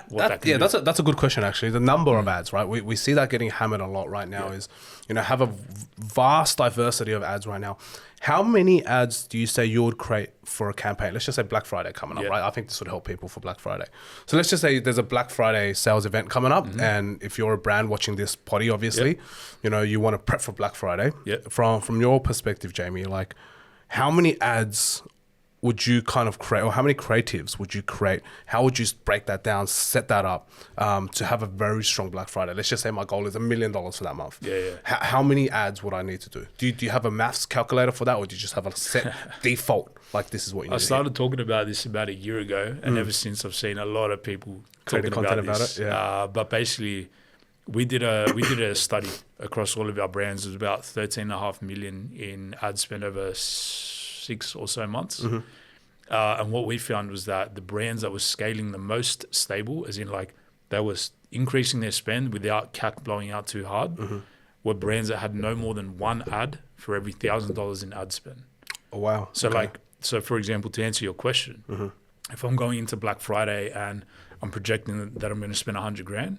what that can do. That's a good question actually. The number of ads, right? We see that getting hammered a lot right now. Is, you know, have a vast diversity of ads right now. How many ads do you say you would create for a campaign? Let's just say Black Friday coming up, right? I think this would help people for Black Friday. So let's just say there's a Black Friday sales event coming up, and if you're a brand watching this potty, obviously, you know, you want to prep for Black Friday. From your perspective, Jamie, like, how many ads would you kind of create, or how many creatives would you create? How would you break that down, set that up to have a very strong Black Friday? Let's just say my goal is $1 million for that month. How many ads would I need to do? Do you have a maths calculator for that, or do you just have a set default, like this is what you need? I started talking about this about a year ago, and ever since I've seen a lot of people talking about this. But basically, we did a study across all of our brands. It was about 13.5 million in ad spend over 6 or so months. And what we found was that the brands that were scaling the most stable, as in like they were increasing their spend without CAC blowing out too hard, were brands that had no more than one ad for every $1,000 in ad spend. Oh, wow. So so for example, to answer your question, if I'm going into Black Friday and I'm projecting that I'm going to spend 100 grand,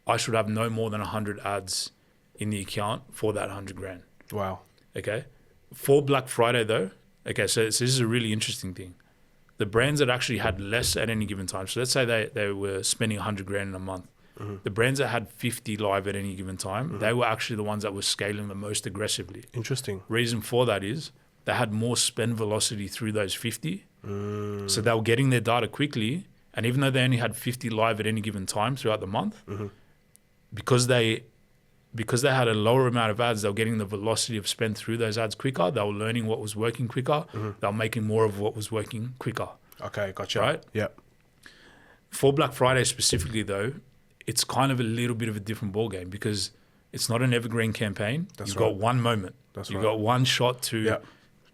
I should have no more than 100 ads in the account for that 100 grand. Wow. Okay. For Black Friday though, okay, so this is a really interesting thing. The brands that actually had less at any given time, so let's say they were spending 100 grand in a month. The brands that had 50 live at any given time, they were actually the ones that were scaling the most aggressively. Interesting. Reason for that is they had more spend velocity through those 50. So they were getting their data quickly, and even though they only had 50 live at any given time throughout the month, because they had a lower amount of ads, they were getting the velocity of spend through those ads quicker. They were learning what was working quicker. They were making more of what was working quicker. Okay, gotcha. Right? Yeah. For Black Friday specifically, though, it's kind of a little bit of a different ballgame because it's not an evergreen campaign. You've got one moment. You've got one shot to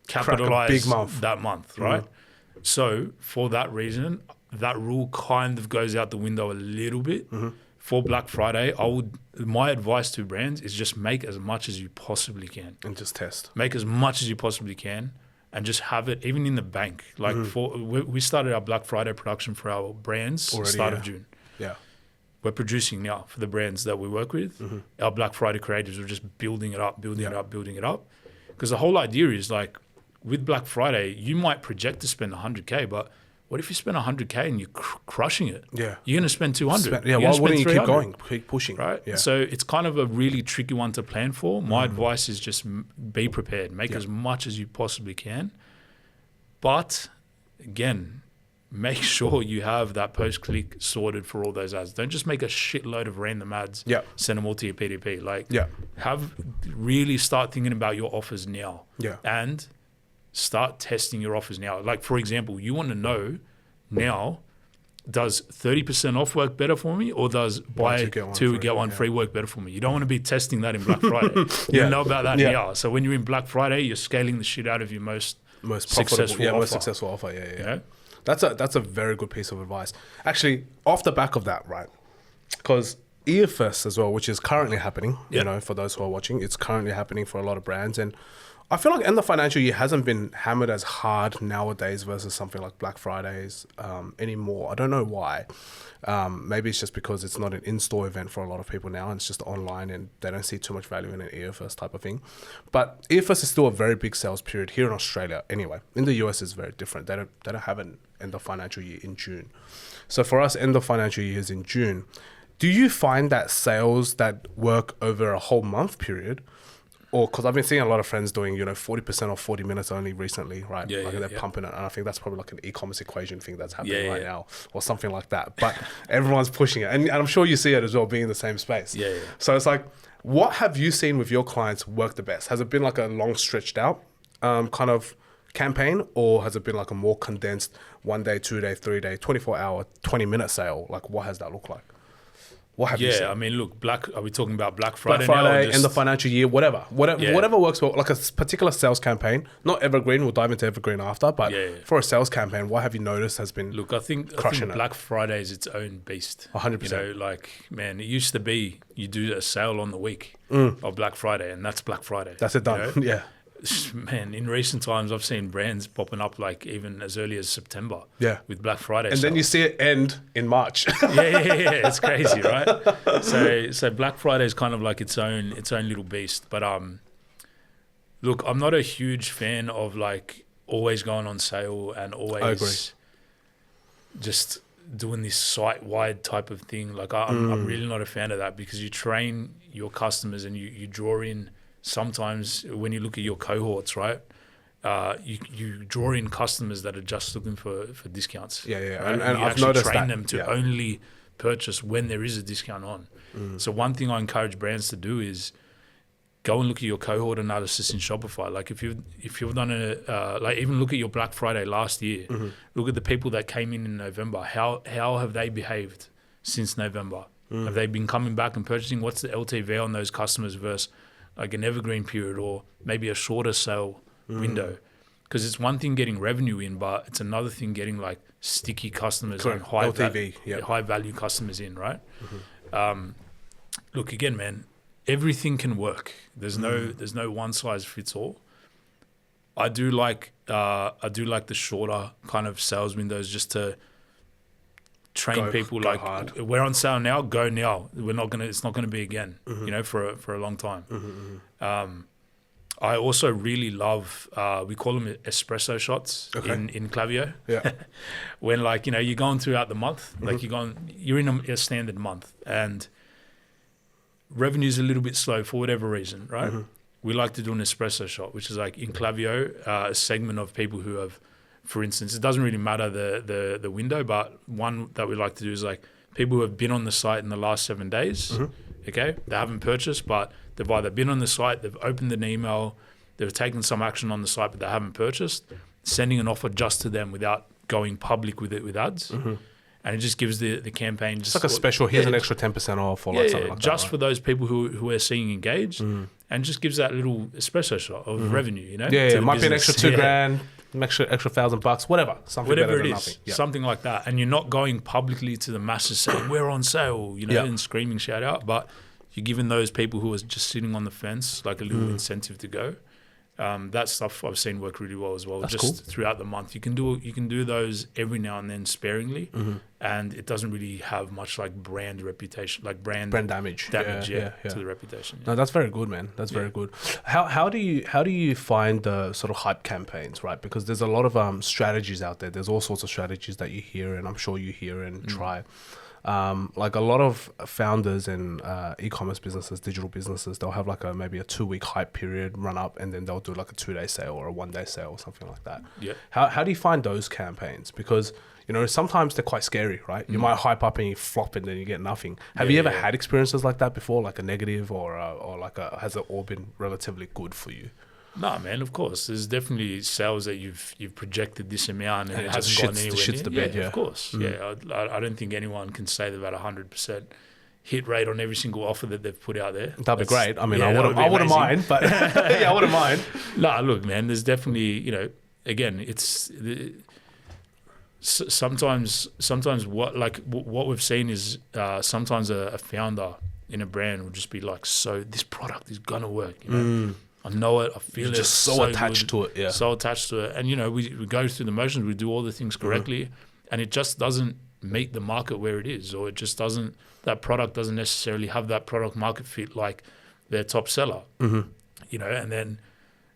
capitalize that month, right? So for that reason, that rule kind of goes out the window a little bit. For Black Friday, my advice to brands is just make as much as you possibly can. And just test. Make as much as you possibly can and just have it even in the bank. Like we started our Black Friday production for our brands start of June. Yeah. We're producing now for the brands that we work with. Our Black Friday creatives are just building it up. Because the whole idea is like with Black Friday, you might project to spend 100K, but what if you spend 100K and you're crushing it? Yeah. You're going to spend 200. Why wouldn't you keep going, keep pushing? Right? Yeah. So it's kind of a really tricky one to plan for. My advice is just be prepared. Make as much as you possibly can. But again, make sure you have that post-click sorted for all those ads. Don't just make a shitload of random ads. Send them all to your PDP. Really start thinking about your offers now. And start testing your offers now. Like, for example, you want to know now, does 30% off work better for me, or does buy two get one free work better for me? You don't want to be testing that in Black Friday. You know about that now. So when you're in Black Friday, you're scaling the shit out of your most successful offer. Most successful offer. Yeah. That's a very good piece of advice. Actually, off the back of that, right? Because Ecommerce as well, which is currently happening, you know, for those who are watching, it's currently happening for a lot of brands. And I feel like in the financial year hasn't been hammered as hard nowadays versus something like Black Fridays anymore. I don't know why. Maybe it's just because it's not an in-store event for a lot of people now, and it's just online, and they don't see too much value in an Ecommerce type of thing. But Ecommerce is still a very big sales period here in Australia. Anyway, in the US it's very different. They don't have an end of financial year in June. So for us, end of financial year is in June. Do you find that sales that work over a whole month period or because I've been seeing a lot of friends doing, 40% or 40 minutes only recently, right? Yeah, like yeah, they're yeah. pumping it. And I think that's probably like an e-commerce equation thing that's happening Yeah, right yeah. now or something like that. But everyone's pushing it. And I'm sure you see it as well, being in the same space. Yeah, yeah. So it's like, what have you seen with your clients work the best? Has it been like a long stretched out kind of campaign, or has it been like a more condensed 1 day, 2 day, 3 day, 24-hour, 20-minute sale? Like, what has that looked like? What have you seen? Yeah, I mean, look, are we talking about Black Friday, Black Friday, now? Or end of financial year, whatever works well. Like a particular sales campaign, not evergreen. We'll dive into evergreen after, but for a sales campaign, what have you noticed has been? Look, I think Black Friday is its own beast. 100%. Like, man, it used to be you do a sale on the week of Black Friday, and that's Black Friday. That's it done. Yeah. Man, in recent times, I've seen brands popping up like even as early as September. Yeah. With Black Friday, and then you see it end in March. yeah, it's crazy, right? So Black Friday is kind of like its own little beast. But look, I'm not a huge fan of like always going on sale and always just doing this site-wide type of thing. Like I'm really not a fan of that, because you train your customers and you draw in. Sometimes when you look at your cohorts, right, you draw in customers that are just looking for discounts. Yeah, yeah. Right? And you I've actually noticed train that, them to only purchase when there is a discount on. So one thing I encourage brands to do is go and look at your cohort analysis in Shopify. Like if you've done like even look at your Black Friday last year. Look at the people that came in November. How have they behaved since November? Have they been coming back and purchasing? What's the LTV on those customers versus like an evergreen period or maybe a shorter sale window? Because it's one thing getting revenue in, but it's another thing getting like sticky customers and high LTV, high value customers in, right? Look, again, man, everything can work. There's no one size fits all. I do like the shorter kind of sales windows just to train people like hard. We're on sale now, go now. It's not gonna be again, for a long time. I also really love we call them espresso shots in Klaviyo. Yeah. When like you're going throughout the month, like you're in a standard month and revenue's a little bit slow for whatever reason, right? We like to do an espresso shot, which is like in Klaviyo, a segment of people who have, for instance, it doesn't really matter the window, but one that we like to do is like people who have been on the site in the last 7 days, okay? They haven't purchased, but they've either been on the site, they've opened an email, they've taken some action on the site, but they haven't purchased, sending an offer just to them without going public with it with ads. And it just gives the campaign... It's like a special, here's an extra 10% off or like something like just that, right? for those people who are seeing engaged, and just gives that little espresso shot of revenue, Yeah, to it the might be an business. extra $2,000, an extra $1,000, whatever. Something Whatever better it than is, nothing. Yeah. something like that. And you're not going publicly to the masses saying, we're on sale, and screaming shout out, but you're giving those people who are just sitting on the fence like a little incentive to go. That stuff I've seen work really well as well. That's just cool. throughout the month, you can do those every now and then sparingly, and it doesn't really have much like brand reputation, like brand damage. to the reputation. No, that's very good, man. That's very good. How do you find the sort of hype campaigns, right? Because there's a lot of strategies out there. There's all sorts of strategies that you hear, and I'm sure you hear and try. Like a lot of founders in e-commerce businesses, digital businesses, they'll have like maybe a 2-week hype period run up, and then they'll do like a 2-day sale or a 1-day sale or something like that. Yeah. How do you find those campaigns? Because sometimes they're quite scary, right? You might hype up and you flop and then you get nothing. Have you ever had experiences like that before, like a negative or like has it all been relatively good for you? No, man, of course. There's definitely sales that you've projected this amount and it hasn't gone anywhere shits the bed, of course. I don't think anyone can say they've had 100% hit rate on every single offer that they've put out there. That'd be great. I mean, I wouldn't mind, but I wouldn't mind. Nah, look, man, there's definitely, again, it's sometimes what we've seen is sometimes a founder in a brand will just be like, so this product is gonna work, I know it, I feel You're it. just so attached to it, So attached to it. And, we go through the motions, we do all the things correctly, and it just doesn't meet the market where it is, or it just doesn't, that product doesn't necessarily have that product market fit like their top seller, and then,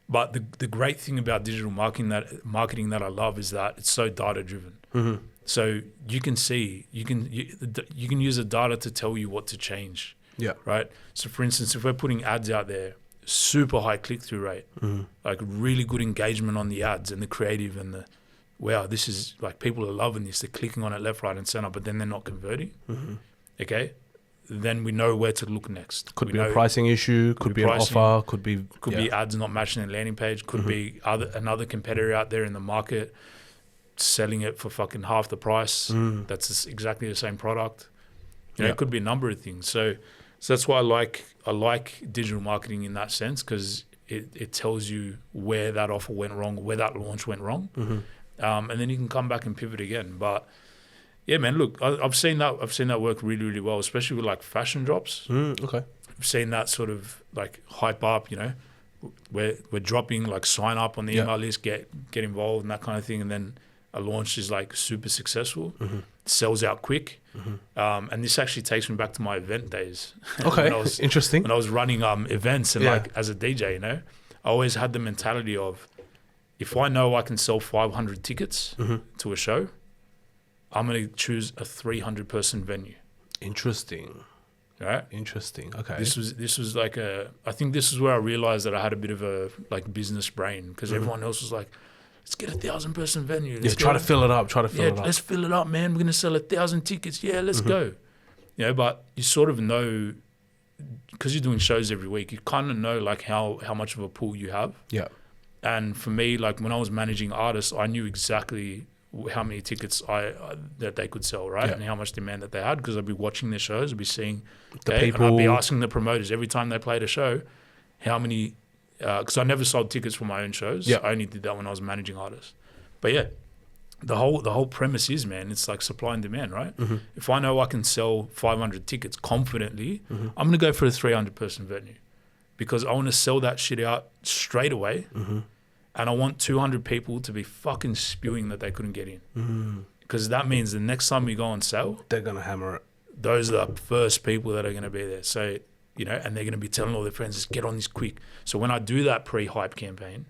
but the great thing about digital marketing that I love is that it's so data driven. So you can see, you can use the data to tell you what to change. Yeah. Right. So for instance, if we're putting ads out there, super high click-through rate, like really good engagement on the ads and the creative and the, wow, this is like, people are loving this. They're clicking on it left, right, and center, but then they're not converting. Okay, then we know where to look next. Could be a pricing issue, could be an offer, could be ads not matching the landing page, could be another competitor out there in the market selling it for fucking half the price. That's exactly the same product. You know, it could be a number of things. So that's why I like digital marketing in that sense, because it tells you where that offer went wrong, where that launch went wrong, and then you can come back and pivot again. But yeah, man, look, I've seen that work really, really well, especially with like fashion drops. Okay, I've seen that sort of like hype up. You know, we're dropping, like, sign up on the email list, get involved and that kind of thing, and then a launch is like super successful, sells out quick. And this actually takes me back to my event days. Okay, interesting. When I was running events and like as a DJ, you know, I always had the mentality of, if I know I can sell 500 tickets to a show, I'm going to choose a 300-person venue. Interesting. Right? Interesting. Okay. This was like I think this is where I realized that I had a bit of a like business brain, because everyone else was like, let's get a 1,000-person venue. Try to fill it up. Let's fill it up, man. We're going to sell 1,000 tickets. Yeah, let's go. You know, but you sort of know, because you're doing shows every week, you kind of know like how much of a pool you have. Yeah. And for me, like when I was managing artists, I knew exactly how many tickets that they could sell, right? And how much demand that they had, because I'd be watching their shows, I'd be seeing the people, and I'd be asking the promoters every time they played a show, how many, because I never sold tickets for my own shows. I only did that when I was managing artists. But yeah, the whole premise is, man, it's like supply and demand, right? If I know I can sell 500 tickets confidently, I'm going to go for a 300-person venue, because I want to sell that shit out straight away. And I want 200 people to be fucking spewing that they couldn't get in. Because that means the next time we go on sale, they're going to hammer it. Those are the first people that are going to be there. So, you know, and they're going to be telling all their friends, just get on this quick. So when I do that pre-hype campaign,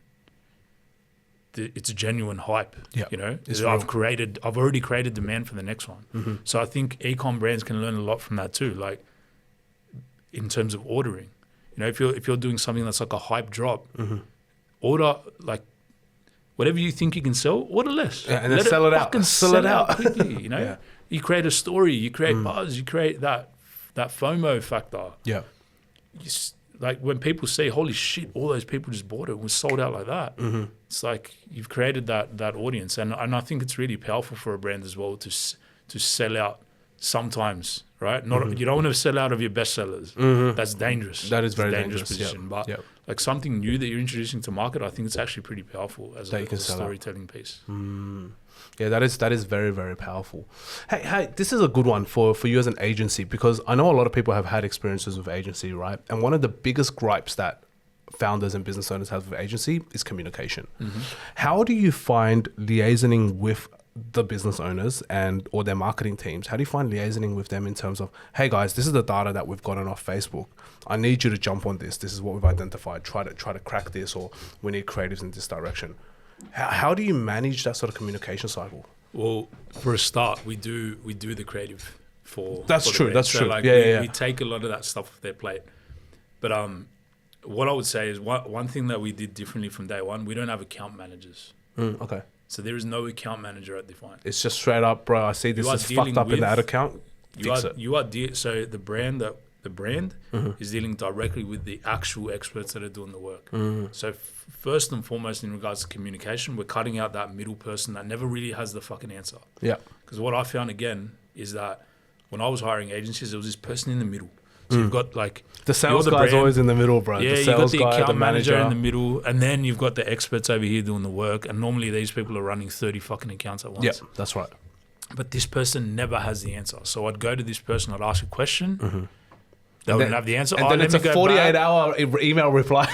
it's a genuine hype, you know. I've already created demand for the next one. So I think e-com brands can learn a lot from that too, like in terms of ordering. You know, if you're doing something that's like a hype drop, order like whatever you think you can sell, order less. And then sell it out. Sell it out quickly, you know. You create a story, you create buzz, you create that FOMO factor. Yeah. Like when people say, holy shit, all those people just bought it, was sold out like that. It's like you've created that audience. And I think it's really powerful for a brand as well to sell out sometimes, right? You don't want to sell out of your best sellers. That's dangerous. That is very dangerous position. But like something new that you're introducing to market, I think it's actually pretty powerful as a storytelling piece. Yeah, that is very, very powerful. Hey, this is a good one for you as an agency, because I know a lot of people have had experiences with agency, right? And one of the biggest gripes that founders and business owners have with agency is communication. How do you find liaisoning with the business owners or their marketing teams? How do you find liaisoning with them in terms of, hey guys, this is the data that we've gotten off Facebook. I need you to jump on this. This is what we've identified. Try to crack this, or we need creatives in this direction. How do you manage that sort of communication cycle? Well, for a start, we do the creative for. That's true. That's true. Like we take a lot of that stuff off their plate. But what I would say is one thing that we did differently from day one. We don't have account managers. Okay. So there is no account manager at Defiant. It's just straight up, bro. I see this is fucked up in the ad account. So the brand is dealing directly with the actual experts that are doing the work. So first and foremost, in regards to communication, we're cutting out that middle person that never really has the fucking answer. Yeah. Because what I found again is that when I was hiring agencies, there was this person in the middle. So you've got like the sales guy's always in the middle, bro. Yeah, you've got the account manager in the middle, and then you've got the experts over here doing the work. And normally these people are running 30 fucking accounts at once. Yeah, that's right. But this person never has the answer. So I'd go to this person, I'd ask a question. They wouldn't have the answer. And then it's a 48-hour email reply.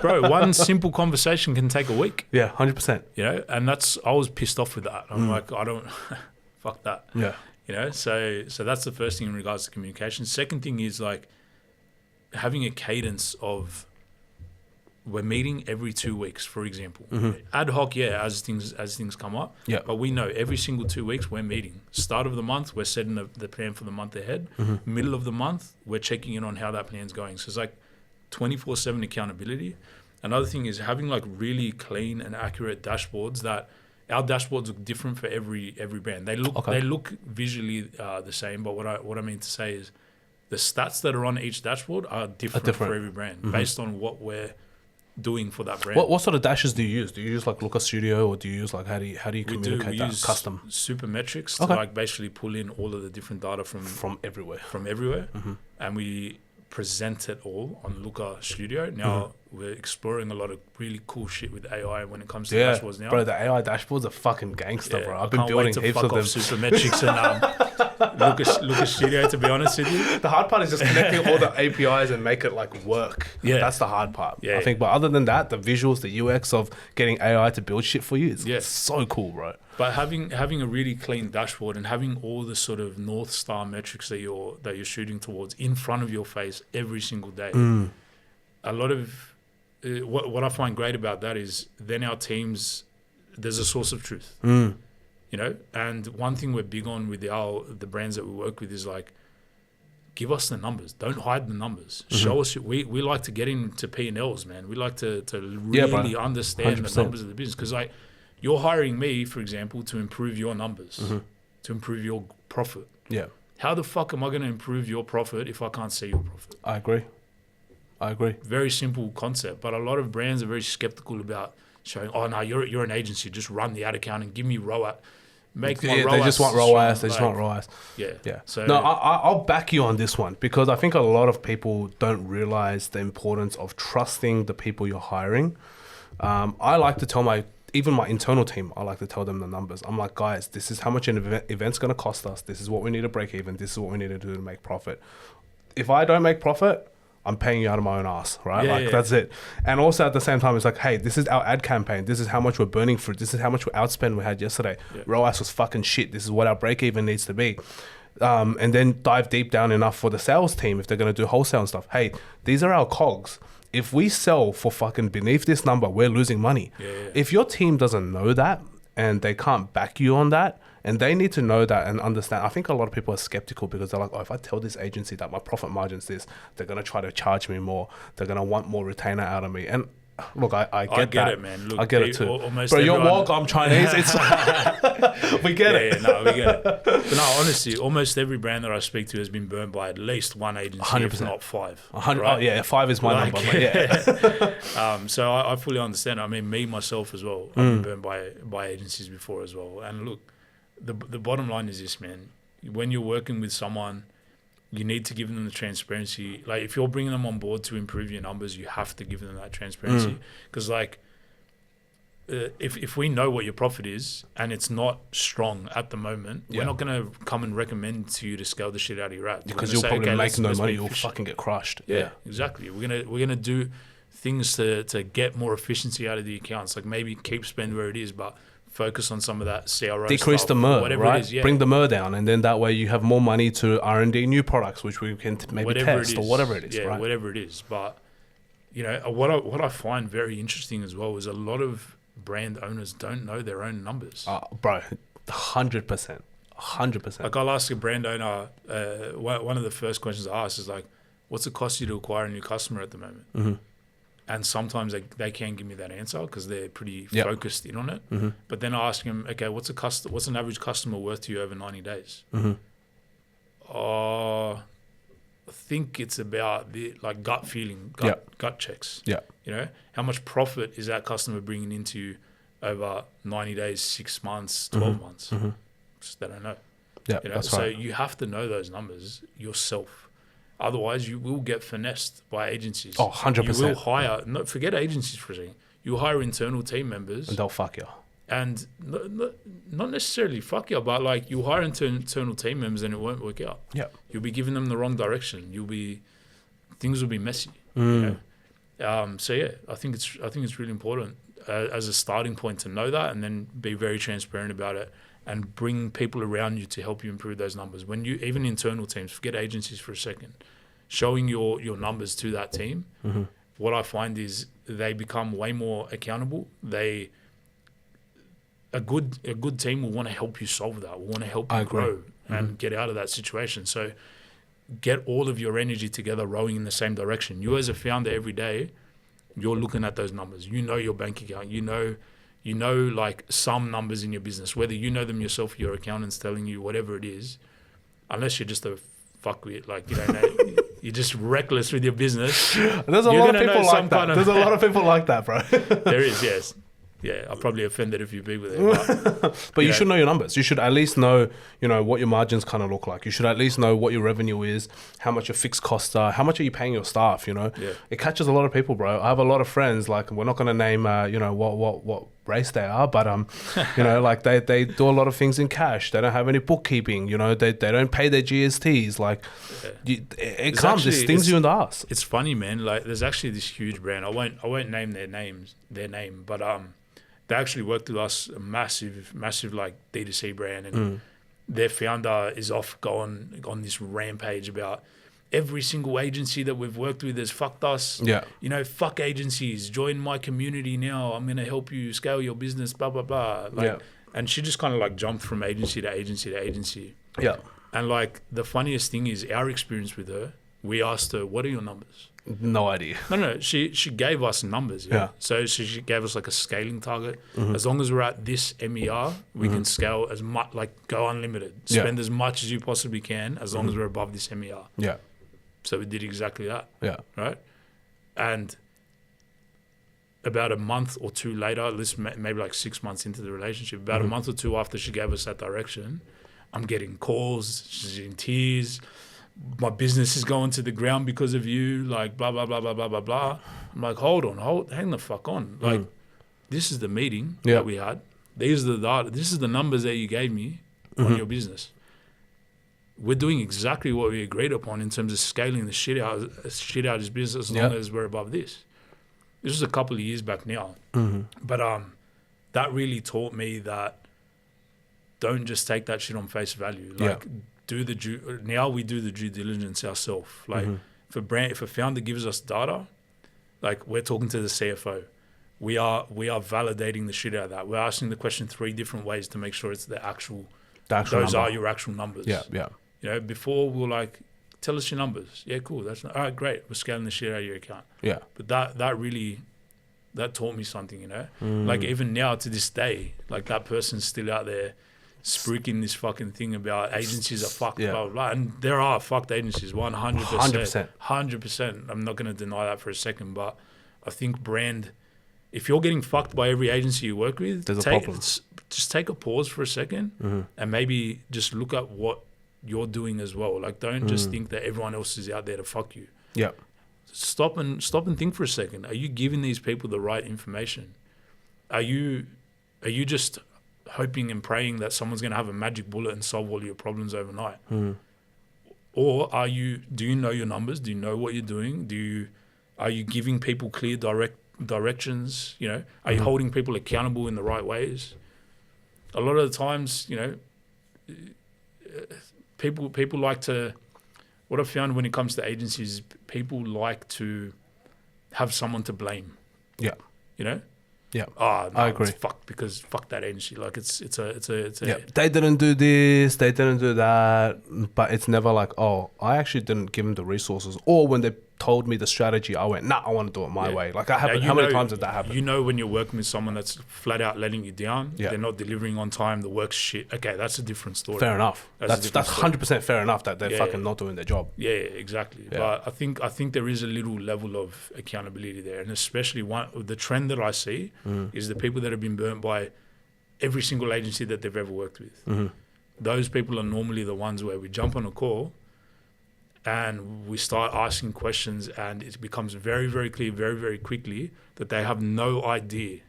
Bro, one simple conversation can take a week. Yeah, 100%. You know, and I was pissed off with that. I'm like, I don't, fuck that. Yeah. You know, so that's the first thing in regards to communication. Second thing is like having a cadence of, we're meeting every 2 weeks, for example. Ad hoc, as things come up. Yeah. But we know every single 2 weeks we're meeting. Start of the month, we're setting the plan for the month ahead. Middle of the month, we're checking in on how that plan's going. So it's like 24/7 accountability. Another thing is having like really clean and accurate dashboards. That our dashboards look different for every brand. They look visually the same, but what I mean to say is the stats that are on each dashboard are different. For every brand based on what we're doing for that brand. What sort of dashes do you use? Do you use like Looker Studio, or do you use like how do you communicate that use custom? Supermetrics to like basically pull in all of the different data from everywhere, and we present it all on Looker Studio. Now we're exploring a lot of really cool shit with AI when it comes to dashboards now. Bro, the AI dashboards are fucking gangster, bro. I've been building heaps of them. Supermetrics and Looker Studio, to be honest with you. The hard part is just connecting all the APIs and make it like work. Yeah, that's the hard part. Yeah, I think. But other than that, the visuals, the UX of getting AI to build shit for you, it's so cool, bro. But having a really clean dashboard and having all the sort of North Star metrics that you're shooting towards in front of your face every single day, a lot of what I find great about that is then our teams, there's a source of truth, you know. And one thing we're big on with the brands that we work with is like, give us the numbers. Don't hide the numbers. Show us. We like to get into P&Ls, man. We like to really understand 100%. The numbers of the business, because like you're hiring me, for example, to improve your numbers, to improve your profit. Yeah. How the fuck am I going to improve your profit if I can't see your profit? I agree. Very simple concept, but a lot of brands are very skeptical about showing, oh no, you're an agency, just run the ad account and give me ROAS. They just want ROAS. Yeah. So no, I'll back you on this one, because I think a lot of people don't realize the importance of trusting the people you're hiring. I like to tell even my internal team, I like to tell them the numbers. I'm like, guys, this is how much an event's going to cost us. This is what we need to break even. This is what we need to do to make profit. If I don't make profit, I'm paying you out of my own ass, right? That's it. And also at the same time, it's like, hey, this is our ad campaign. This is how much we're burning through. This is how much outspend we had yesterday. ROAS was fucking shit. This is what our break even needs to be. And then dive deep down enough for the sales team if they're going to do wholesale and stuff. Hey, these are our cogs. If we sell for fucking beneath this number, we're losing money. If your team doesn't know that and they can't back you on that, and they need to know that and understand. I think a lot of people are skeptical because they're like, oh, if I tell this agency that my profit margin's this, they're going to try to charge me more. They're going to want more retainer out of me. And look, I get that. It, man. Look, I get it too. Bro, you're woke, I'm Chinese. We get it. No, we get it. But no, honestly, almost every brand that I speak to has been burned by at least one agency, 100%. If not 5. 100. Right? Oh, yeah, 5 is my number. So I fully understand. I mean, me, myself as well, I've been burned by agencies before as well. And look, the bottom line is this, man. When you're working with someone, you need to give them the transparency. Like, if you're bringing them on board to improve your numbers, you have to give them that transparency. Because, like, if we know what your profit is and it's not strong at the moment, we're not going to come and recommend to you to scale the shit out of your ad. Because you'll probably make no money. You'll fucking get crushed. Yeah, exactly. We're gonna do things to get more efficiency out of the accounts. Like, maybe keep spend where it is, but focus on some of that CRO decrease stuff, the MER, right? Bring the MER down, and then that way you have more money to R&D new products, which we can maybe test or whatever it is, right? Whatever it is. But, you know, what I find very interesting as well is a lot of brand owners don't know their own numbers. Bro, 100%. 100%. Like, I'll ask a brand owner, one of the first questions I ask is like, what's it cost you to acquire a new customer at the moment? And sometimes they can give me that answer because they're pretty focused in on it. But then I ask them, okay, what's an average customer worth to you over 90 days? I think it's about the gut feeling, gut checks. You know, how much profit is that customer bringing into you over 90 days, 6 months, 12 months? Just they don't know. You know? That's right. So you have to know those numbers yourself. Otherwise, you will get finessed by agencies. Oh, 100%. You will hire, forget agencies for a second. You'll hire internal team members. And they'll fuck you. And not necessarily fuck you, but like, you'll hire internal team members and it won't work out. You'll be giving them the wrong direction. Things will be messy. You know? So yeah, I think it's really important as a starting point to know that, and then be very transparent about it. And bring people around you to help you improve those numbers. When you, even internal teams, forget agencies for a second, showing your numbers to that team, what I find is they become way more accountable. A good team will want to help you solve that, will want to help you grow and get out of that situation. So get all of your energy together rowing in the same direction. You as a founder every day, you're looking at those numbers. You know your bank account. You know like some numbers in your business, whether you know them yourself, your accountant's telling you, whatever it is, unless you're just a fuckwit, like, you don't know, you're just reckless with your business. There's a lot of people like that. There's a lot of people like that, bro. There is, yes. Yeah, I probably offended a few people there. But you should know your numbers. You should at least know, what your margins kind of look like. You should at least know what your revenue is, how much your fixed costs are, how much are you paying your staff, Yeah. It catches a lot of people, bro. I have a lot of friends, like, we're not going to name, what race they are, but, like, they do a lot of things in cash. They don't have any bookkeeping, they don't pay their GSTs. Like, it stings you in the ass. It's funny, man. Like, there's actually this huge brand. I won't name their name, but, they actually worked with us, a massive, like D2C brand, and their founder is off going on this rampage about every single agency that we've worked with has fucked us. Yeah. Fuck agencies. Join my community now. I'm going to help you scale your business, blah, blah, blah. And she just kind of like jumped from agency to agency to agency. Yeah. And like the funniest thing is our experience with her, we asked her, what are your numbers? No idea. No. She gave us numbers. Yeah. So she gave us like a scaling target. As long as we're at this MER, we can scale as much, like go unlimited. Spend as much as you possibly can, as long as we're above this MER. Yeah. So we did exactly that. Yeah. Right. And about a month or two later, at least maybe like 6 months into the relationship, about a month or two after she gave us that direction, I'm getting calls. She's in tears. My business is going to the ground because of you, like blah, blah, blah, blah, blah, blah, blah. I'm like, hang the fuck on. Like, this is the meeting that we had. These are the data. This is the numbers that you gave me on your business. We're doing exactly what we agreed upon in terms of scaling the shit out of his business as long as we're above this. This was a couple of years back now. But that really taught me that don't just take that shit on face value. Like, now we do the due diligence ourselves. Like, if a founder gives us data, like, we're talking to the CFO, we are validating the shit out of that. We're asking the question 3 different ways to make sure it's the actual those number. Are your actual numbers. Yeah. Before we were like, tell us your numbers. Yeah, cool. All right, great. We're scaling the shit out of your account. Yeah. But that really taught me something. Like, even now to this day, like, that person's still out there spruiking this fucking thing about agencies are fucked, blah, blah, blah. And there are fucked agencies, 100%. 100%. I'm not going to deny that for a second, but I think if you're getting fucked by every agency you work with, there's a problem. Just take a pause for a second and maybe just look at what you're doing as well. Like, don't just think that everyone else is out there to fuck you. Yeah. Stop and think for a second. Are you giving these people the right information? Are you just hoping and praying that someone's going to have a magic bullet and solve all your problems overnight? Or do you know your numbers? Do you know what you're doing? Are you giving people clear directions? Are you holding people accountable in the right ways? A lot of the times, people like to, what I've found when it comes to agencies, people like to have someone to blame. Yeah. Yeah, I agree. Because fuck that agency. Like, it's a. Yeah, they didn't do this, they didn't do that, but it's never like, oh, I actually didn't give them the resources. Or when they told me the strategy, I went, nah, I want to do it my way. Like, how many times did that happen? When you're working with someone that's flat out letting you down, they're not delivering on time, the work's shit. Okay, that's a different story. Fair enough. That's 100% fair enough that they're fucking not doing their job. Yeah, exactly. Yeah. But I think there is a little level of accountability there, and especially the trend that I see is the people that have been burnt by every single agency that they've ever worked with. Those people are normally the ones where we jump on a call and we start asking questions, and it becomes very, very clear very, very quickly that they have no idea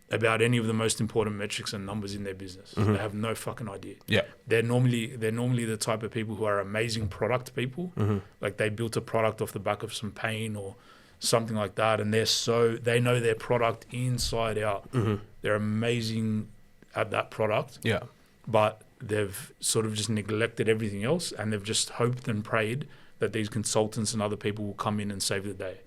about any of the most important metrics and numbers in their business. They have no fucking idea. Yeah. They're normally the type of people who are amazing product people. Like, they built a product off the back of some pain or something like that, and they know their product inside out. They're amazing at that product. Yeah. But they've sort of just neglected everything else, and they've just hoped and prayed that these consultants and other people will come in and save the day.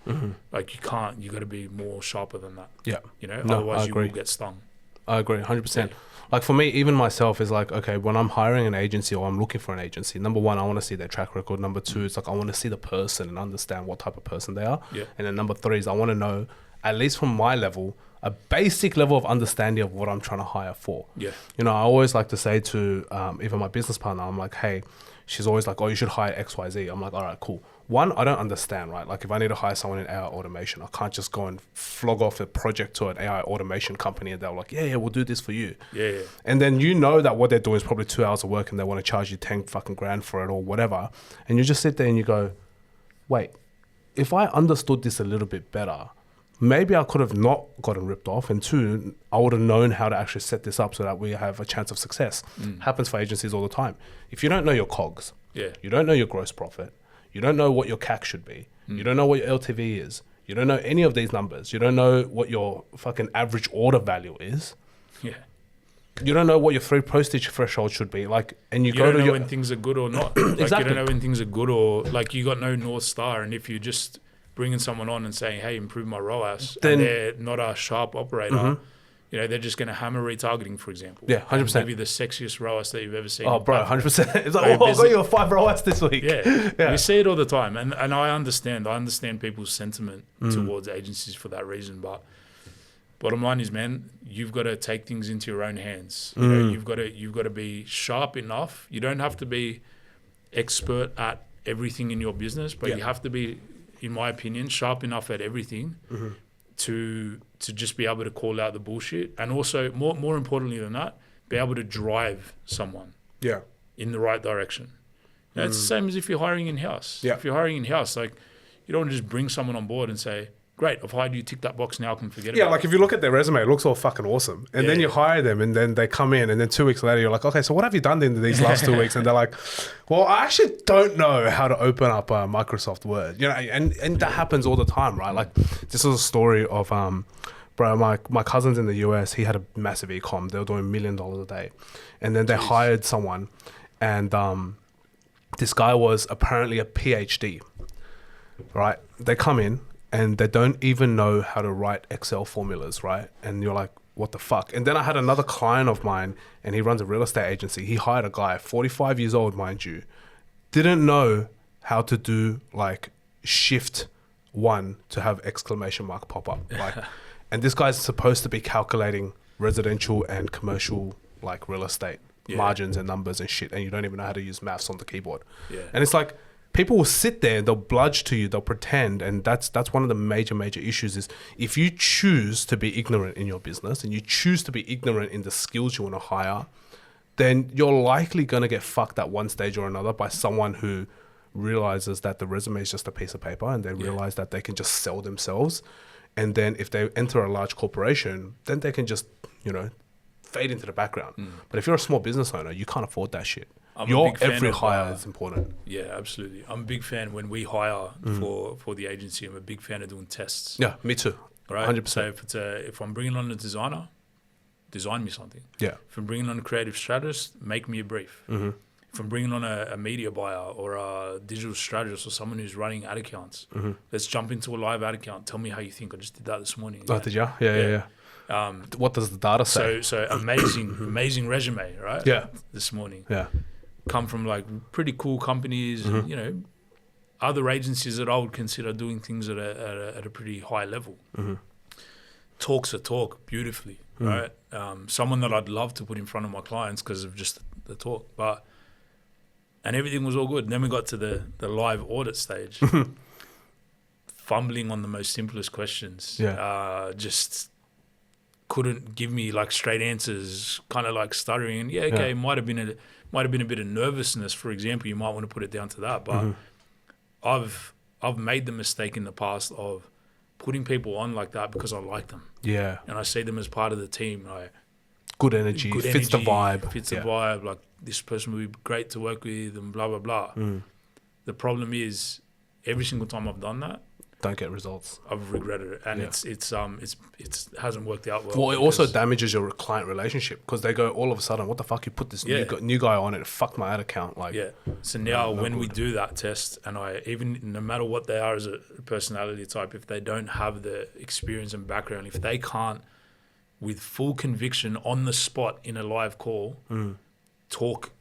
Like, you got to be more sharper than that. Yeah. Otherwise you will get stung. I agree, 100%. Like for me, even myself is like, okay, when I'm hiring an agency or I'm looking for an agency, number one, I want to see their track record. Number two, it's like I want to see the person and understand what type of person they are. Yeah. And then number three is I want to know, at least from my level, a basic level of understanding of what I'm trying to hire for. Yeah. You know, I always like to say to even my business partner, I'm like, hey, she's always like, oh, you should hire XYZ. I'm like, all right, cool. One, I don't understand, right? Like if I need to hire someone in AI automation, I can't just go and flog off a project to an AI automation company and they're like, yeah, we'll do this for you. Yeah. And then you know that what they're doing is probably 2 hours of work and they want to charge you 10 fucking grand for it or whatever. And you just sit there and you go, wait, if I understood this a little bit better, maybe I could have not gotten ripped off. And two, I would have known how to actually set this up so that we have a chance of success. Happens for agencies all the time. If you don't know your COGS, you don't know your gross profit, you don't know what your CAC should be, you don't know what your LTV is, you don't know any of these numbers, you don't know what your fucking average order value is. Yeah. You don't know what your free postage threshold should be. Like, and you go don't to know your when things are good or not. Like Exactly. You don't know when things are good or like you got no North Star. And if you're just bringing someone on and saying, hey, improve my ROAS, Then- and they're not a sharp operator, you know, they're just going to hammer retargeting, for example. Yeah, 100%. Give you the sexiest ROAS that you've ever seen. Oh, bro, 100%. It's like, Very oh, I busy. got you a 5 ROAS this week. Yeah. We see it all the time. And I understand people's sentiment towards agencies for that reason. But bottom line is, man, you've got to take things into your own hands. You know, you've got to be sharp enough. You don't have to be expert at everything in your business, but you have to be, in my opinion, sharp enough at everything to just be able to call out the bullshit, and also more importantly than that, be able to drive someone in the right direction. You know, it's the same as if you're hiring in-house. Yeah. If you're hiring in-house, like you don't want to just bring someone on board and say, great, I've hired you, tick that box now, I can forget Yeah, about like if you look at their resume, it looks all fucking awesome. And then you hire them and then they come in and then 2 weeks later, you're like, okay, so what have you done in these last 2 weeks? And they're like, well, I actually don't know how to open up Microsoft Word. You know, and that happens all the time, right? Like this was a story of, bro, my cousin's in the US, he had a massive e-com. They were doing $1 million a day. And then they hired someone and this guy was apparently a PhD, right? They come in and they don't even know how to write Excel formulas, right? And you're like, what the fuck? And then I had another client of mine and he runs a real estate agency. He hired a guy, 45 years old, mind you, didn't know how to do like shift 1 to have exclamation mark pop up. Like, and this guy's supposed to be calculating residential and commercial like real estate margins and numbers and shit. And you don't even know how to use maths on the keyboard. Yeah. And it's like, people will sit there, they'll bludge to you, they'll pretend, and that's one of the major issues is if you choose to be ignorant in your business and you choose to be ignorant in the skills you want to hire, then you're likely going to get fucked at one stage or another by someone who realizes that the resume is just a piece of paper and they realize that they can just sell themselves. And then if they enter a large corporation, then they can just, you know, fade into the background. But if you're a small business owner, you can't afford that shit. Your every hire is important. Yeah, absolutely. I'm a big fan when we hire for the agency. I'm a big fan of doing tests. Yeah, me too. Right. 100%. So if I'm bringing on a designer, design me something. Yeah. If I'm bringing on a creative strategist, make me a brief. If I'm bringing on a media buyer or a digital strategist or someone who's running ad accounts, let's jump into a live ad account. Tell me how you think. I just did that this morning. Oh, did you? Yeah. What does the data say? So amazing resume, right? Yeah. This morning. Yeah. Come from like pretty cool companies, and, you know, other agencies that I would consider doing things at a pretty high level. Talks a talk beautifully, right? Someone that I'd love to put in front of my clients because of just the talk, and everything was all good. And then we got to the live audit stage, fumbling on the most simplest questions. Just couldn't give me like straight answers, kind of like stuttering. And it might have been a bit of nervousness, for example. You might want to put it down to that. But I've made the mistake in the past of putting people on like that because I like them. Yeah. And I see them as part of the team. Like good energy, fits the vibe. Fits the vibe. Like this person would be great to work with and blah, blah, blah. The problem is every single time I've done that, don't get results. I've regretted it, and it hasn't worked out well. Well, it also damages your client relationship because they go all of a sudden, what the fuck? You put this new guy on it, it fucked my ad account. Like, So now when we do that test, and no matter what they are as a personality type, if they don't have the experience and background, if they can't with full conviction on the spot in a live call, talk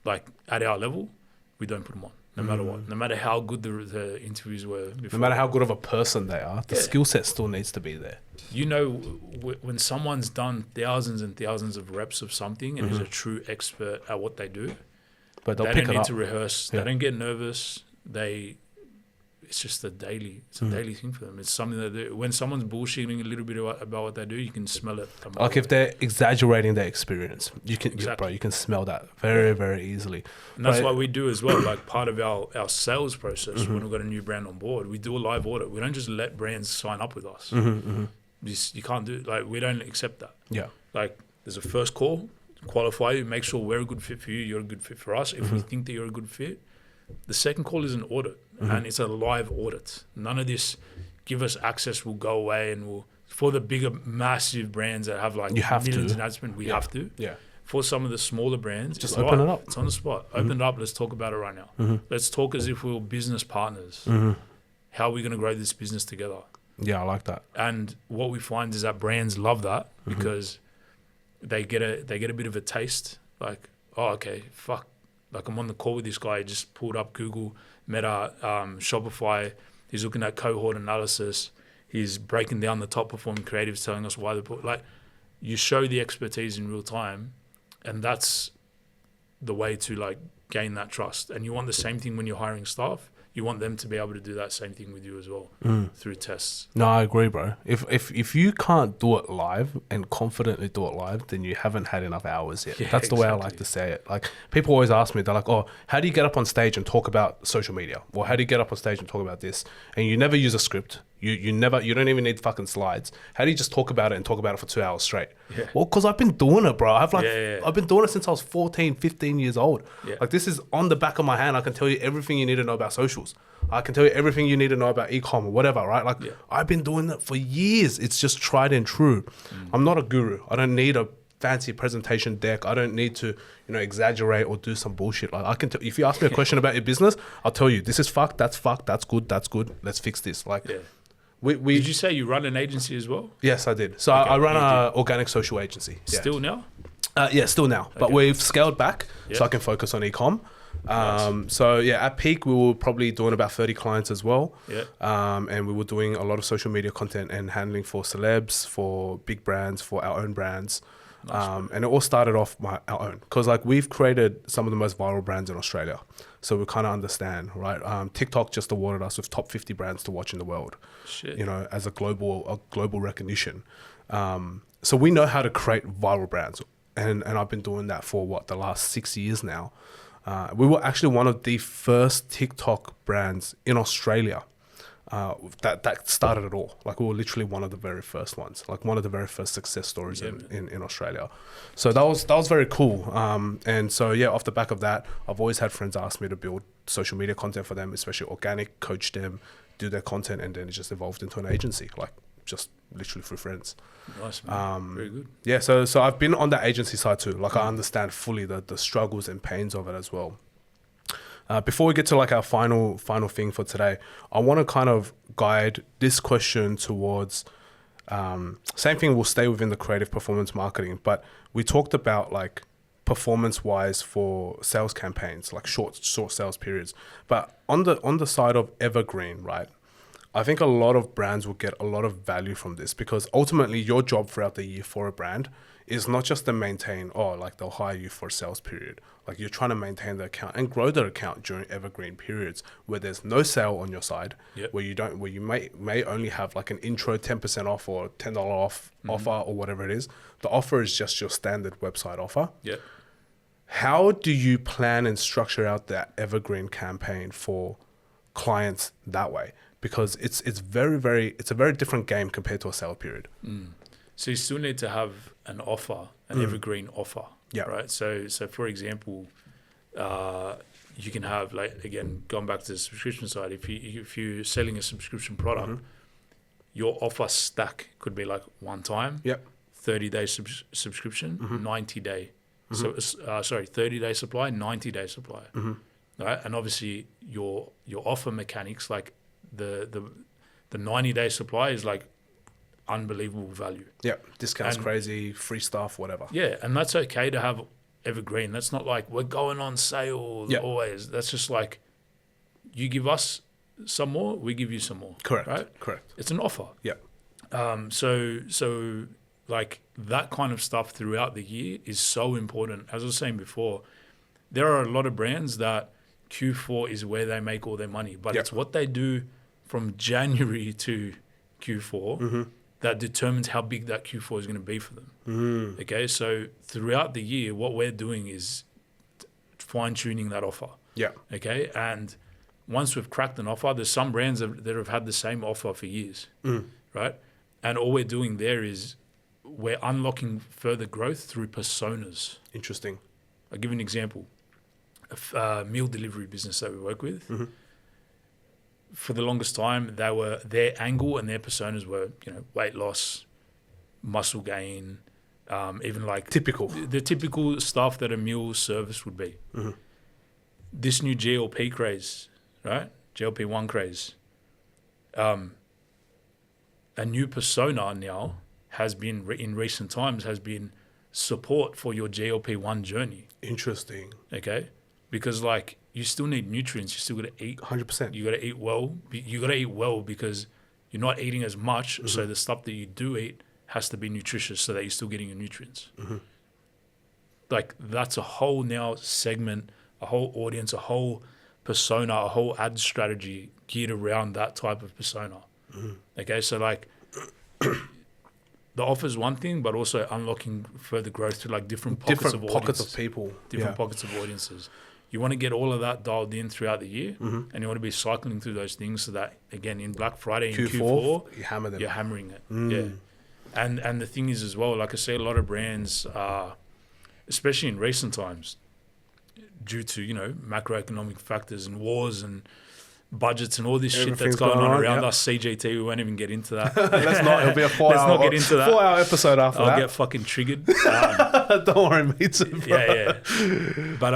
like at our level, we don't put them on. No matter what, no matter how good the interviews were before. No matter how good of a person they are, the skill set still needs to be there. You know, when someone's done thousands and thousands of reps of something and is a true expert at what they do, but they don't need to rehearse. They don't get nervous. It's just a daily thing for them. It's something that when someone's bullshitting a little bit about what they do, you can smell it. Like if they're exaggerating their experience, you can, you can smell that very, very easily. And that's what we do as well. Like part of our sales process, when we've got a new brand on board, we do a live audit. We don't just let brands sign up with us. You can't do we don't accept that. Yeah. Like there's a first call, qualify you, make sure we're a good fit for you, you're a good fit for us. If we think that you're a good fit, the second call is an audit, and it's a live audit. None of this, give us access, we'll go away, and we'll, for the bigger, massive brands that have like millions in ad spend, we have to. Yeah. For some of the smaller brands, just open it up. It's on the spot. Open it up. Let's talk about it right now. Let's talk as if we were business partners. How are we going to grow this business together? Yeah, I like that. And what we find is that brands love that because they get a bit of a taste. Like, oh, okay, fuck. Like I'm on the call with this guy. He just pulled up Google, Meta, Shopify. He's looking at cohort analysis. He's breaking down the top performing creatives, telling us why they you show the expertise in real time, and that's the way to like gain that trust. And you want the same thing when you're hiring staff. You want them to be able to do that same thing with you as well through tests. No, I agree, bro. If you can't do it live and confidently do it live, then you haven't had enough hours yet. That's the way I like to say it. Like people always ask me, they're like, "Oh, how do you get up on stage and talk about social media? Or how do you get up on stage and talk about this?" And you never use a script. You don't even need fucking slides. How do you just talk about it and talk about it for 2 hours straight? Yeah. Well, because I've been doing it, bro. I've been doing it since I was 14, 15 years old. Yeah. Like this is on the back of my hand. I can tell you everything you need to know about socials. I can tell you everything you need to know about e-com or whatever, right? Like I've been doing that for years. It's just tried and true. I'm not a guru. I don't need a fancy presentation deck. I don't need to, exaggerate or do some bullshit. Like I can tell, if you ask me a question about your business, I'll tell you this is fucked, that's good. Let's fix this. Like did you say you run an agency as well? Yes, I did. So I run an organic social agency. Yeah. Still now? Still now. Okay. But we've scaled back so I can focus on e-com. Nice. So at peak, we were probably doing about 30 clients as well. Yeah. And we were doing a lot of social media content and handling for celebs, for big brands, for our own brands. Nice, and it all started off our own, because like we've created some of the most viral brands in Australia. So we kind of understand, right? TikTok just awarded us with top 50 brands to watch in the world. Shit. As a global recognition. So we know how to create viral brands. And I've been doing that for the last 6 years now. We were actually one of the first TikTok brands in Australia that started it all. Like we were literally one of the very first ones, like one of the very first success stories in Australia. So that was very cool. And so off the back of that, I've always had friends ask me to build social media content for them, especially organic, coach them, do their content, and then it just evolved into an agency, like just literally through friends. Nice, man. Very good. Yeah, so I've been on the agency side too. Like I understand fully the struggles and pains of it as well. Before we get to like our final thing for today, I want to kind of guide this question towards same thing. We'll stay within the creative performance marketing, but we talked about like performance wise for sales campaigns, like short sales periods. But on the side of evergreen, right? I think a lot of brands will get a lot of value from this, because ultimately your job throughout the year for a brand is not just to maintain, like they'll hire you for a sales period. Like you're trying to maintain the account and grow the account during evergreen periods where there's no sale on your side, where you may only have like an intro 10% off or $10 off offer or whatever it is. The offer is just your standard website offer. Yeah. How do you plan and structure out that evergreen campaign for clients that way? Because it's a very different game compared to a sale period. So you still need to have an offer, an evergreen offer. Yeah. Right. So for example, you can have, like, again, going back to the subscription side, if you're selling a subscription product, your offer stack could be like one time, 30-day subscription, 90-day. So 30-day supply, 90-day supply. Right. And obviously your offer mechanics, like the 90-day supply is like unbelievable value. Yeah, discounts And- crazy, free stuff, whatever. Yeah, and that's okay to have evergreen. That's not like we're going on sale Yeah. always. That's just like you give us some more, we give you some more. Correct. Right? Correct. It's an offer. Yeah. So like that kind of stuff throughout the year is so important. As I was saying before, there are a lot of brands that Q4 is where they make all their money, but Yeah. it's what they do from January to Q4 that determines how big that Q4 is going to be for them. Okay, so throughout the year, what we're doing is fine-tuning that offer. Yeah. Okay, and once we've cracked an offer, there's some brands that have had the same offer for years, right? And all we're doing there is we're unlocking further growth through personas. Interesting. I'll give you an example. A meal delivery business that we work with. For the longest time, their angle and their personas were, weight loss, muscle gain, even like Typical. the typical stuff that a meal service would be. This new GLP craze, right? GLP-1 craze. A new persona now has been, in recent times, has been support for your GLP-1 journey. Interesting. Okay? Because like you still need nutrients. You still got to eat. 100%. You got to eat well. You got to eat well because you're not eating as much. So the stuff that you do eat has to be nutritious so that you're still getting your nutrients. Like that's a whole now segment, a whole audience, a whole persona, a whole ad strategy geared around that type of persona. Okay, so like the offer is one thing, but also unlocking further growth through like different pockets of audiences, people. different pockets of audiences. You want to get all of that dialed in throughout the year, and you want to be cycling through those things so that again in Black Friday and Q4 you hammer them. you're hammering it. Yeah, and the thing is as well, like I say, a lot of brands, especially in recent times, due to macroeconomic factors and wars and budgets and all this shit that's going on around us, CGT, we won't even get into that. Let's not. It'll be a 4 Let's hour. not get into that. 4 hour episode after I'll that. get fucking triggered. Don't worry, me too. Bro. Yeah. But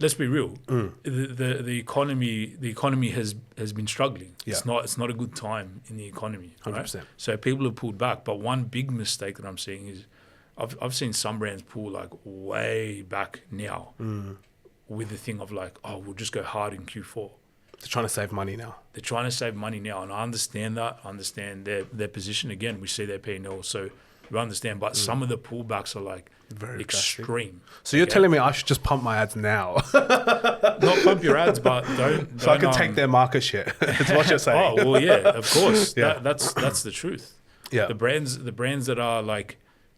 let's be real. The economy has been struggling. Yeah. It's not a good time in the economy. 100%. Right? So people have pulled back. But one big mistake that I'm seeing is I've seen some brands pull like way back now with the thing of like, oh, we'll just go hard in Q4. They're trying to save money now. They're trying to save money now, and I understand that. I understand their position. Again, we see their P&L, so we understand. But some of the pullbacks are like Very extreme. So you're telling me I should just pump my ads now Not pump your ads, but don't so I can take their market share. It's what you're saying. Oh well, yeah, of course. Yeah. That's the truth. Yeah. The brands that are like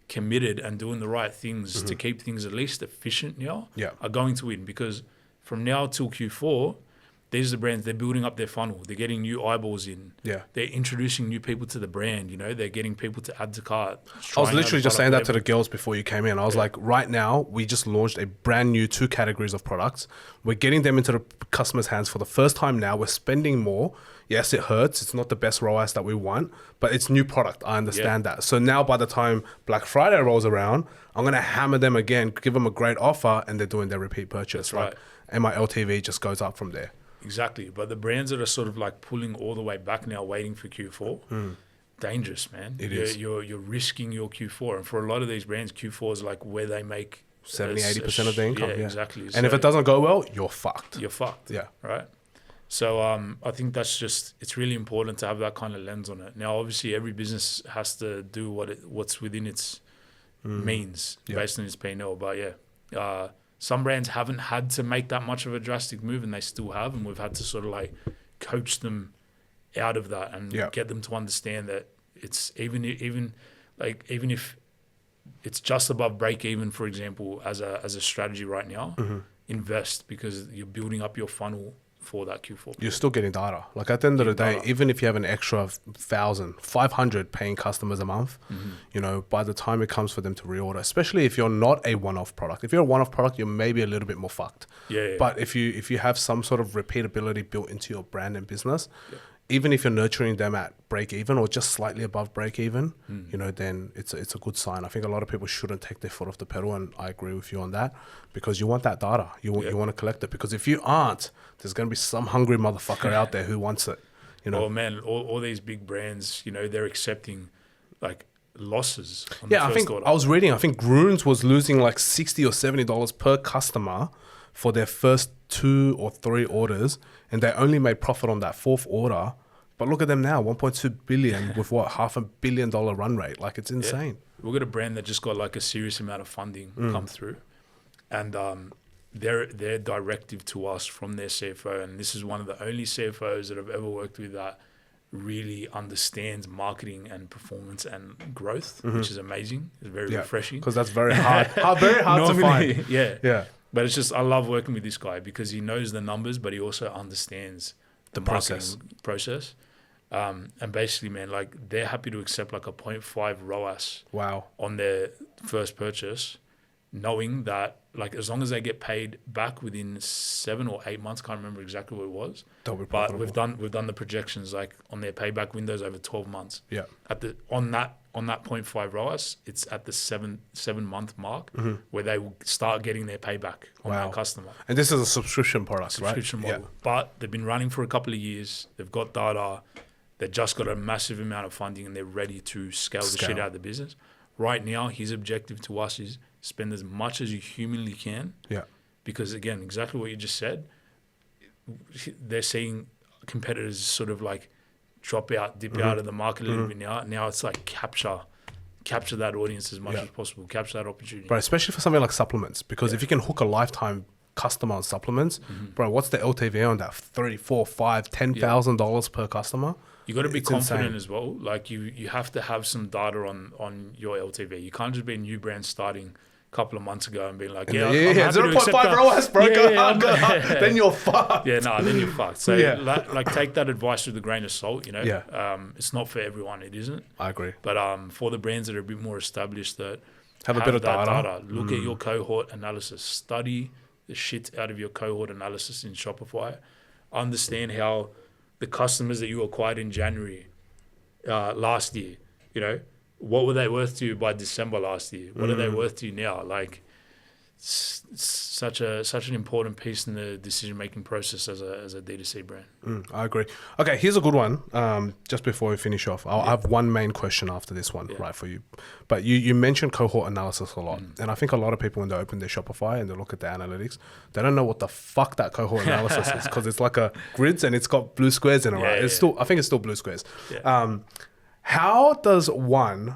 committed and doing the right things to keep things at least efficient now are going to win, because from now till Q4, these are the brands, they're building up their funnel. They're getting new eyeballs in. Yeah. They're introducing new people to the brand, They're getting people to add to cart. I was literally just saying that to the girls before you came in. I was like, right now, we just launched a brand new 2 categories of products. We're getting them into the customer's hands for the first time now. We're spending more. Yes, it hurts. It's not the best ROAS that we want, but it's new product. I understand that. So now by the time Black Friday rolls around, I'm going to hammer them again, give them a great offer, and they're doing their repeat purchase. That's right. And my LTV just goes up from there. Exactly. But the brands that are sort of like pulling all the way back now, waiting for Q4, dangerous, man. You're risking your Q4. And for a lot of these brands, Q4 is like where they make 70-80% of the income. Yeah, exactly. And if it doesn't go well, you're fucked. You're fucked. Yeah. Right? So I think it's really important to have that kind of lens on it. Now, obviously, every business has to do what's within its means based on its P&L. But some brands haven't had to make that much of a drastic move, and they still have, and we've had to sort of like coach them out of that and get them to understand that it's even if it's just above break even, for example, as a strategy right now, invest, because you're building up your funnel for that Q4. You're still getting data. Like at the end of the day, even if you have an extra 1,000, 500 paying customers a month, by the time it comes for them to reorder, especially if you're not a one-off product. If you're a one-off product, you're maybe a little bit more fucked. Yeah. But if you have some sort of repeatability built into your brand and business, even if you're nurturing them at break even or just slightly above break even, then it's a good sign. I think a lot of people shouldn't take their foot off the pedal, and I agree with you on that, because you want that data. You want to collect it, because if you aren't, there's going to be some hungry motherfucker out there who wants it. You know, Oh man, all these big brands, you know, they're accepting like losses on yeah, the I first think order. I was reading. I think Groons was losing like $60 or $70 per customer for their first 2 or 3 orders, and they only made profit on that 4th order. But look at them now, 1.2 billion with what, $500 million run rate. Like, it's insane. We've got a brand that just got like a serious amount of funding come through, and their directive to us from their CFO, and this is one of the only CFOs that I've ever worked with that really understands marketing and performance and growth, which is amazing. It's very refreshing. Because that's very hard. Very hard to find. Yeah. But it's just, I love working with this guy because he knows the numbers, but he also understands the process. process. And basically, man, like they're happy to accept like a 0.5 ROAS Wow. on their first purchase, knowing that like as long as they get paid back within 7 or 8 months, can't remember exactly what it was, They'll be but profitable. we've done the projections like on their payback windows over 12 months. Yeah. On that 0.5 ROAS, it's at the 7-month mark where they will start getting their payback on that customer. And this is a subscription product, Subscription right? model. But they've been running for a couple of years. They've got data. They've just got a massive amount of funding and they're ready to scale the shit out of the business. Right now, his objective to us is spend as much as you humanly can. Yeah. Because again, exactly what you just said, they're seeing competitors sort of like drop out, dip out of the market a little bit now. Now it's like capture that audience as much as possible, capture that opportunity. But especially for something like supplements, because if you can hook a lifetime customer on supplements, bro, what's the LTV on that? $3, $4, $5, $10,000 per customer? You got to be confident insane. as well. Like you have to have some data on your LTV. You can't just be a new brand starting a couple of months ago and being like, I'm happy to 0.5 ROAS, bro. Then you're fucked. Yeah, then you're fucked. So like take that advice with a grain of salt. You know, it's not for everyone. It isn't. I agree. But for the brands that are a bit more established that have a bit of data. Look at your cohort analysis. Study the shit out of your cohort analysis in Shopify. Understand how the customers that you acquired in January last year, you know, what were they worth to you by December last year? What are they worth to you now? Like, it's such an important piece in the decision-making process as a D2C brand. I agree. Okay, here's a good one. Just before we finish off, I have one main question after this one, right, for you. But you mentioned cohort analysis a lot. And I think a lot of people, when they open their Shopify and they look at the analytics, they don't know what the fuck that cohort analysis is, because it's like a grids and it's got blue squares in it, right? I think it's still blue squares. Yeah. How does one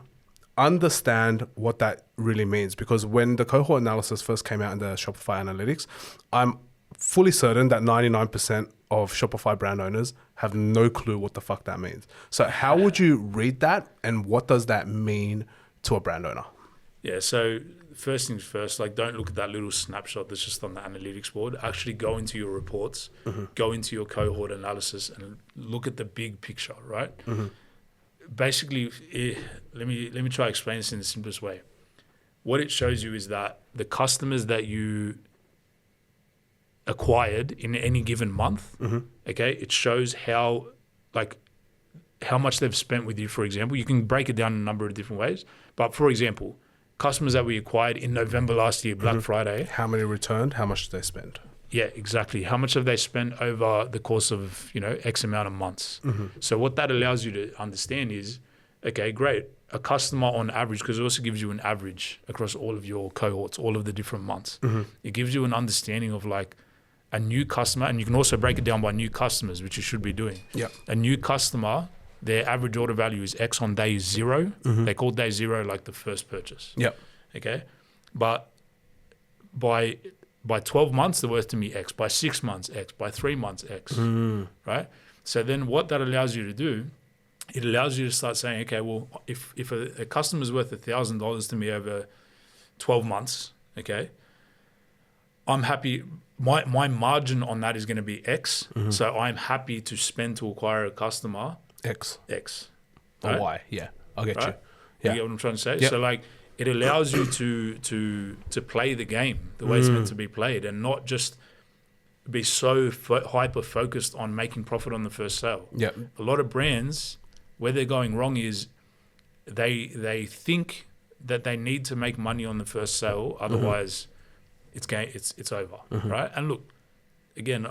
understand what that really means? Because when the cohort analysis first came out in the Shopify analytics, I'm fully certain that 99% of Shopify brand owners have no clue what the fuck that means. So how would you read that, and what does that mean to a brand owner? Yeah, so first things first, like don't look at that little snapshot that's just on the analytics board. Actually go into your reports, go into your cohort analysis and look at the big picture, right? Basically, let me try to explain this in the simplest way. What it shows you is that the customers that you acquired in any given month, okay, it shows how much they've spent with you, for example. You can break it down in a number of different ways. But for example, customers that we acquired in November last year, Black Friday. How many returned? How much did they spend? Yeah, exactly. How much have they spent over the course of, X amount of months? So what that allows you to understand is, okay, great. A customer on average, because it also gives you an average across all of your cohorts, all of the different months. It gives you an understanding of like a new customer, and you can also break it down by new customers, which you should be doing. Yeah. A new customer, their average order value is X on day 0. They call day 0 like the first purchase. Yeah. Okay. But by 12 months, they're worth to me X. By 6 months, X. By 3 months, X. Right? So then what that allows you to do, it allows you to start saying, okay, well, if a customer's worth $1,000 to me over 12 months, okay, I'm happy. My margin on that is going to be X. So I'm happy to spend to acquire a customer X. Right? Or Y. Yeah. I'll get you. You get what I'm trying to say? Yep. So like, it allows you to play the game the way it's meant to be played, and not just be so hyper focused on making profit on the first sale. Yeah. A lot of brands, where they're going wrong is they think that they need to make money on the first sale, otherwise it's over, right? And look, again,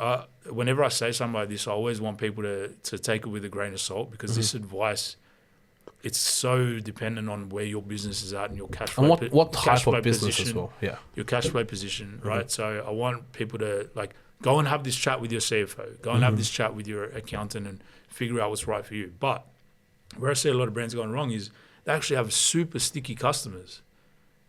whenever I say something like this, I always want people to take it with a grain of salt, because this advice, it's so dependent on where your business is at and your cash flow. And what type of business as well. Yeah. Your cash flow position, right? So I want people to like go and have this chat with your CFO, go and have this chat with your accountant and figure out what's right for you. But where I see a lot of brands going wrong is they actually have super sticky customers.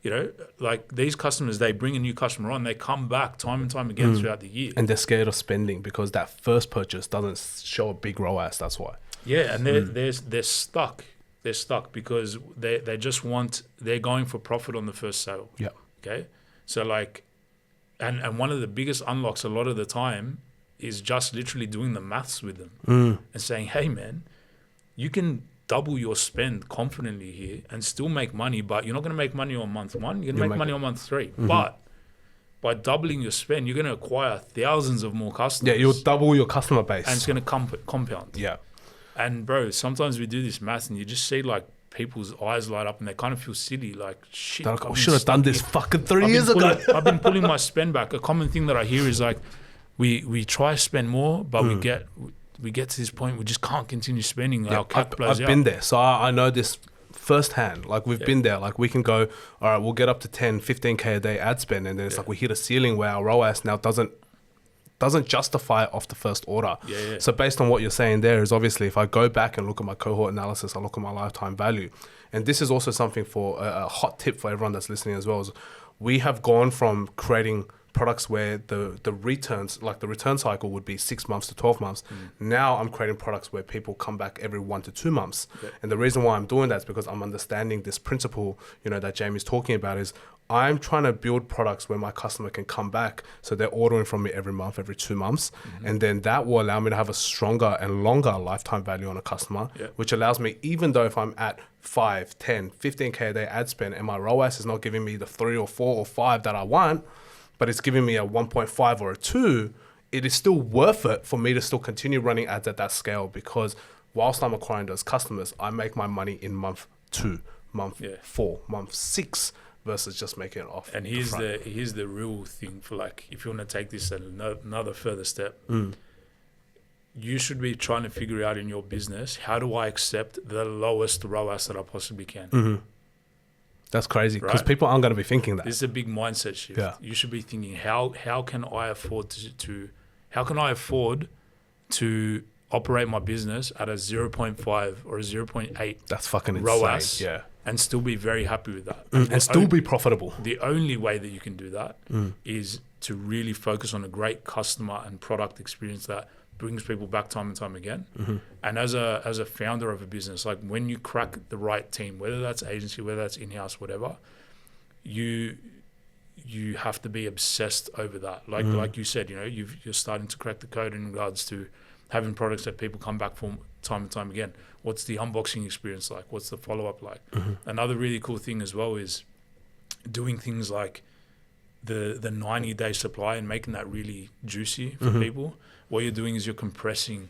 You know, like these customers, they bring a new customer on, they come back time and time again throughout the year. And they're scared of spending because that first purchase doesn't show a big ROAS, that's why. Yeah, and they're stuck. They're stuck because they're going for profit on the first sale. Yeah. Okay. So like, and one of the biggest unlocks a lot of the time is just literally doing the maths with them and saying, hey man, you can double your spend confidently here and still make money, but you're not going to make money on month one. You're going to make money on month 3. But by doubling your spend, you're going to acquire thousands of more customers. Yeah, you'll double your customer base. And it's going to compound. Yeah. And bro, sometimes we do this math and you just see like people's eyes light up and they kind of feel silly, like shit. Like, I should have done this fucking 3 years ago. I've been pulling my spend back. A common thing that I hear is like, we try to spend more, but we get to this point we just can't continue spending. Yeah, our cap blows I've out. been there, so I know this firsthand. Like we've been there. Like we can go, all right, we'll get up to 10, 15K a day ad spend, and then it's like we hit a ceiling where our ROAS now doesn't justify it off the first order. Yeah. So based on what you're saying there is obviously if I go back and look at my cohort analysis, I look at my lifetime value. And this is also something for a hot tip for everyone that's listening as well, is we have gone from creating products where the returns, like the return cycle would be 6 months to 12 months. Now I'm creating products where people come back every 1 to 2 months. Yeah. And the reason why I'm doing that is because I'm understanding this principle, that Jamie's talking about is I'm trying to build products where my customer can come back. So they're ordering from me every month, every 2 months. And then that will allow me to have a stronger and longer lifetime value on a customer, which allows me, even though if I'm at 5, 10, 15K a day ad spend and my ROAS is not giving me the 3 or 4 or 5 that I want, but it's giving me a 1.5 or a 2, it is still worth it for me to still continue running ads at that scale, because whilst I'm acquiring those customers, I make my money in month 2, month 4, month 6, versus just making it off. And here's the real thing for like, if you want to take this another further step, you should be trying to figure out in your business, how do I accept the lowest ROAS that I possibly can? That's crazy, because people aren't going to be thinking that. This is a big mindset shift. Yeah. You should be thinking, how can I afford to operate my business at a 0.5 or a 0.8 That's fucking ROAS, insane. Yeah. and still be very happy with that. And still be profitable. The only way that you can do that is to really focus on a great customer and product experience that brings people back time and time again. And as a founder of a business, like when you crack the right team, whether that's agency, whether that's in-house, whatever, you have to be obsessed over that. Like you said, you're starting to crack the code in regards to having products that people come back for time and time again. What's the unboxing experience like? What's the follow-up like? Another really cool thing as well is doing things like the 90-day supply and making that really juicy for people. What you're doing is you're compressing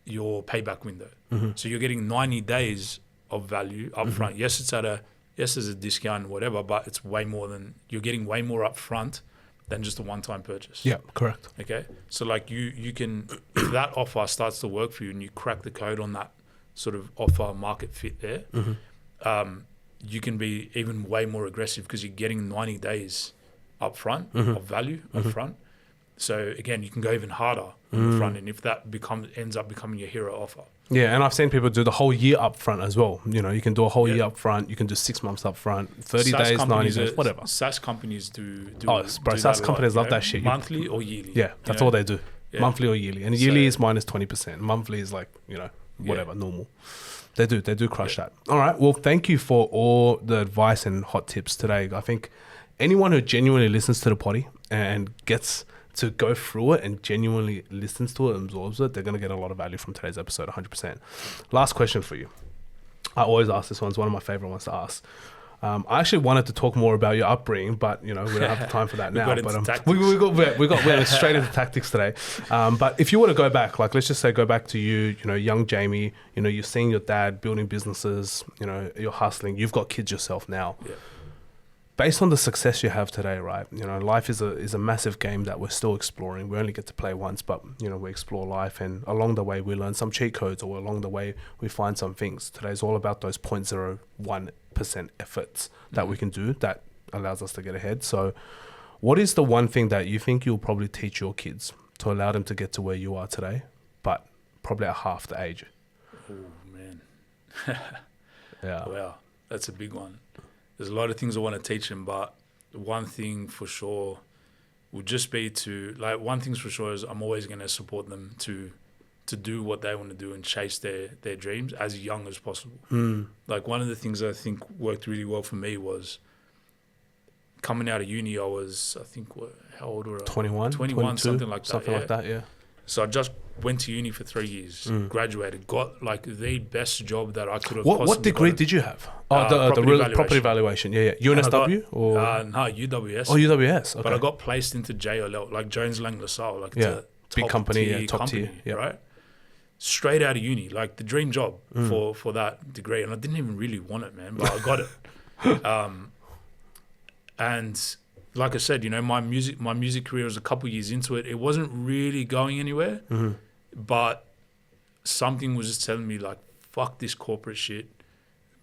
your payback window. So you're getting 90 days of value upfront. Yes, there's a discount and whatever, but it's you're getting way more upfront than just a one-time purchase. Yeah, correct. Okay. So like you can, if that offer starts to work for you and you crack the code on that sort of offer market fit there, you can be even way more aggressive because you're getting 90 days upfront of value upfront. So again, you can go even harder on the front end if that ends up becoming your hero offer. Yeah, and I've seen people do the whole year up front as well. You can do a whole year up front. You can do 6 months up front, 30 days, 90 days, whatever. SaaS companies do bro, SaaS companies love that shit. Monthly or yearly. Yeah, that's all they do. Yeah. Monthly or yearly. And yearly is minus 20%. Monthly is like, whatever, normal. They do crush that. All right, well, thank you for all the advice and hot tips today. I think anyone who genuinely listens to the potty and gets to go through it and genuinely listens to it and absorbs it, they're going to get a lot of value from today's episode, 100%. Last question for you. I always ask this one. It's one of my favorite ones to ask. I actually wanted to talk more about your upbringing, but we don't have the time for that now. We got straight into tactics today. But if you were to go back, like let's just say go back to you, young Jamie, you're seeing your dad building businesses, you're hustling, you've got kids yourself now. Yeah. based on the success you have today, right? You know, life is a massive game that we're still exploring. We only get to play once, but you know, we explore life, and along the way we learn some cheat codes, or along the way we find some things. Today's all about those 0.01% efforts that we can do that allows us to get ahead. So what is the one thing that you think you'll probably teach your kids to allow them to get to where you are today, but probably at half the age? Oh, man. Yeah. Wow, that's a big one. There's a lot of things I want to teach them, but one thing for sure would just be one thing's for sure is I'm always going to support them to do what they want to do and chase their dreams as young as possible. Like, one of the things I think worked really well for me was coming out of uni. I was, I think, how old were I? 21, 21, something like that. Something like that, yeah. So I just went to uni for 3 years, graduated, got like the best job that I could have. What degree did you have? Property valuation. Yeah. UNSW or no, UWS. Oh, UWS. Okay. But I got placed into JLL, like Jones Lang LaSalle, like big company, top tier, right? Straight out of uni, like the dream job for that degree, and I didn't even really want it, man, but I got it. And like I said, you know, my music career was a couple years into it. It wasn't really going anywhere, but something was just telling me, like, fuck this corporate shit,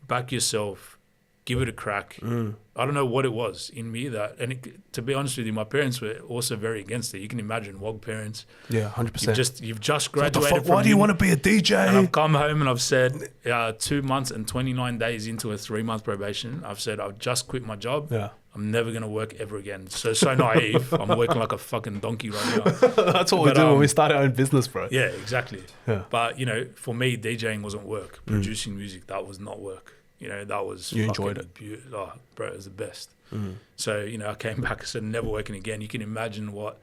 back yourself, give it a crack. I don't know what it was in me to be honest with you, my parents were also very against it. You can imagine WOG parents. Yeah, 100%. You've just graduated. Why do you want to be a DJ? And I've come home and I've said 2 months and 29 days into a 3-month probation, I've said I've just quit my job. Yeah. I'm never going to work ever again. So naive. I'm working like a fucking donkey right now. That's what we do when we start our own business, bro. Yeah, exactly. Yeah. But, you know, for me, DJing wasn't work. Producing music, that was not work. You know, that was... You enjoyed it. Oh, bro, it was the best. So, you know, I came back and said, never working again. You can imagine what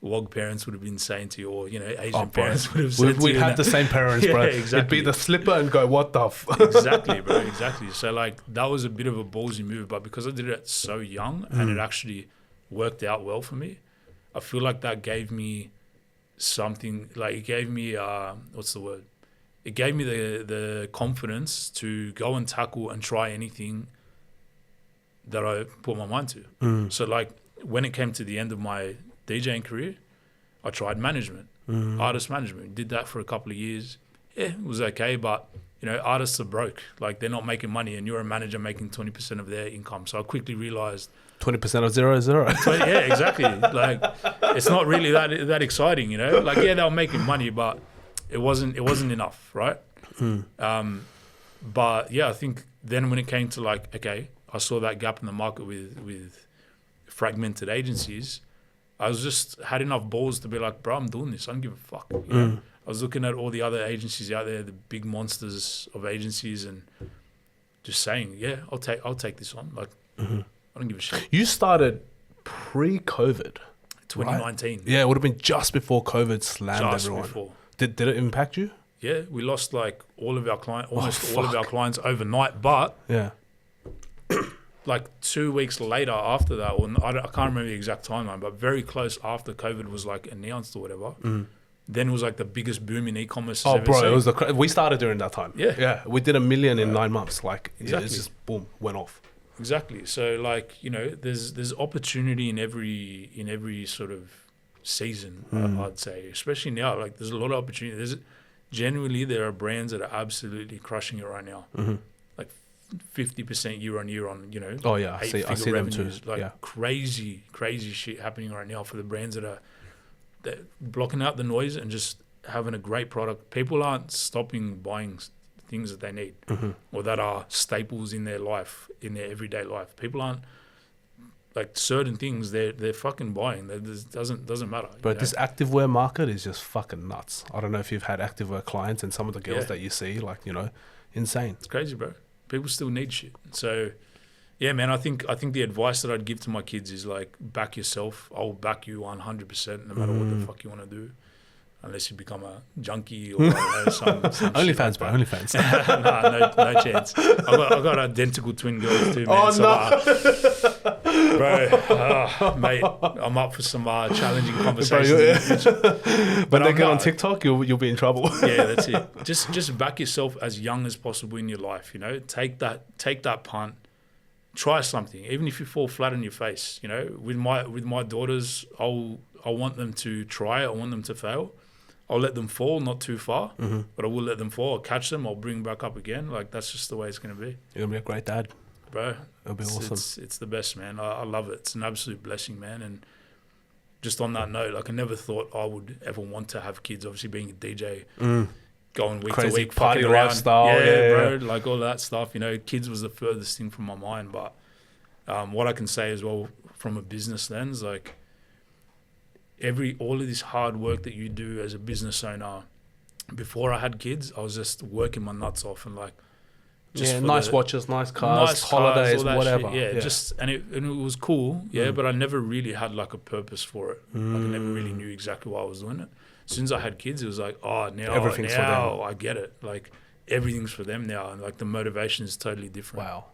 WOG parents would have been saying to you, or, you know, Asian parents would have said to you. We had the same parents, bro. Yeah, exactly. It'd be the slipper and go, what the Exactly, bro, exactly. So, like, that was a bit of a ballsy move, but because I did it so young and it actually worked out well for me, I feel like that gave me something, like, it gave me, what's the word? It gave me the confidence to go and tackle and try anything that I put my mind to. So, like, when it came to the end of my DJing career, I tried management, artist management. Did that for a couple of years. Yeah, it was okay, but, you know, artists are broke. Like, they're not making money, and you're a manager making 20% of their income. So I quickly realized 20% of zero is zero. Yeah, exactly. Like, it's not really that exciting, you know. Like, yeah, they were making money, but it wasn't enough, right? But yeah, I think then when it came to, like, okay, I saw that gap in the market with fragmented agencies. I had enough balls to be like, bro, I'm doing this. I don't give a fuck. You know? I was looking at all the other agencies out there, the big monsters of agencies, and just saying, yeah, I'll take this on. Like, I don't give a shit. You started pre-COVID, 2019. Right? Yeah, it would have been just before COVID slammed everyone. Before. Did it impact you? Yeah, we lost like all of our clients, almost all of our clients overnight. But yeah, like 2 weeks later after that, or I can't remember the exact timeline, but very close after COVID was like announced or whatever. Then it was like the biggest boom in e-commerce. Oh, bro, it was we started during that time. Yeah, we did 1 million in 9 months. Like, exactly. It's just boom, went off. Exactly. So, like, you know, there's opportunity in every sort of season. I'd say, especially now. Like, there's a lot of opportunity. There are brands that are absolutely crushing it right now. Like 50% year on year on, you know. Oh yeah, I see revenues. them too. Like crazy shit happening right now for the brands that are blocking out the noise and just having a great product. People aren't stopping buying things that they need or that are staples in their life, in their everyday life. People aren't, like, certain things they're fucking buying. That doesn't matter. But this activewear market is just fucking nuts. I don't know if you've had activewear clients, and some of the girls that you see, like, you know, insane. It's crazy, bro. People still need shit. So, yeah, man, I think the advice that I'd give to my kids is, like, back yourself. I'll back you 100% no matter what the fuck you want to do. Unless you become a junkie or some OnlyFans, bro. OnlyFans. no chance. I've got identical twin girls too, man. Bro, mate, I'm up for some challenging conversations in the future. When they get on TikTok, you'll be in trouble. Yeah, that's it. Just back yourself as young as possible in your life. You know, take that punt. try something, even if you fall flat on your face. You know, with my daughters, I want them to try. I want them to fail. I'll let them fall, not too far, but I will let them fall. I'll catch them. I'll bring them back up again. Like, that's just the way it's going to be. You're going to be a great dad. Bro. It'll be awesome. It's the best, man. I love it. It's an absolute blessing, man. And just on that note, like, I never thought I would ever want to have kids. Obviously, being a DJ, going week to week, party fucking around. lifestyle. Yeah, bro. Like, all that stuff. You know, kids was the furthest thing from my mind. But what I can say as well, from a business lens, like, all of this hard work that you do as a business owner, before I had kids, I was just working my nuts off and like, just nice watches, nice cars, holidays, whatever. And it was cool, but I never really had like a purpose for it. Like, I never really knew exactly why I was doing it. As soon as I had kids, it was like, everything's for them. I get it. Like, everything's for them now, and like the motivation is totally different. Wow.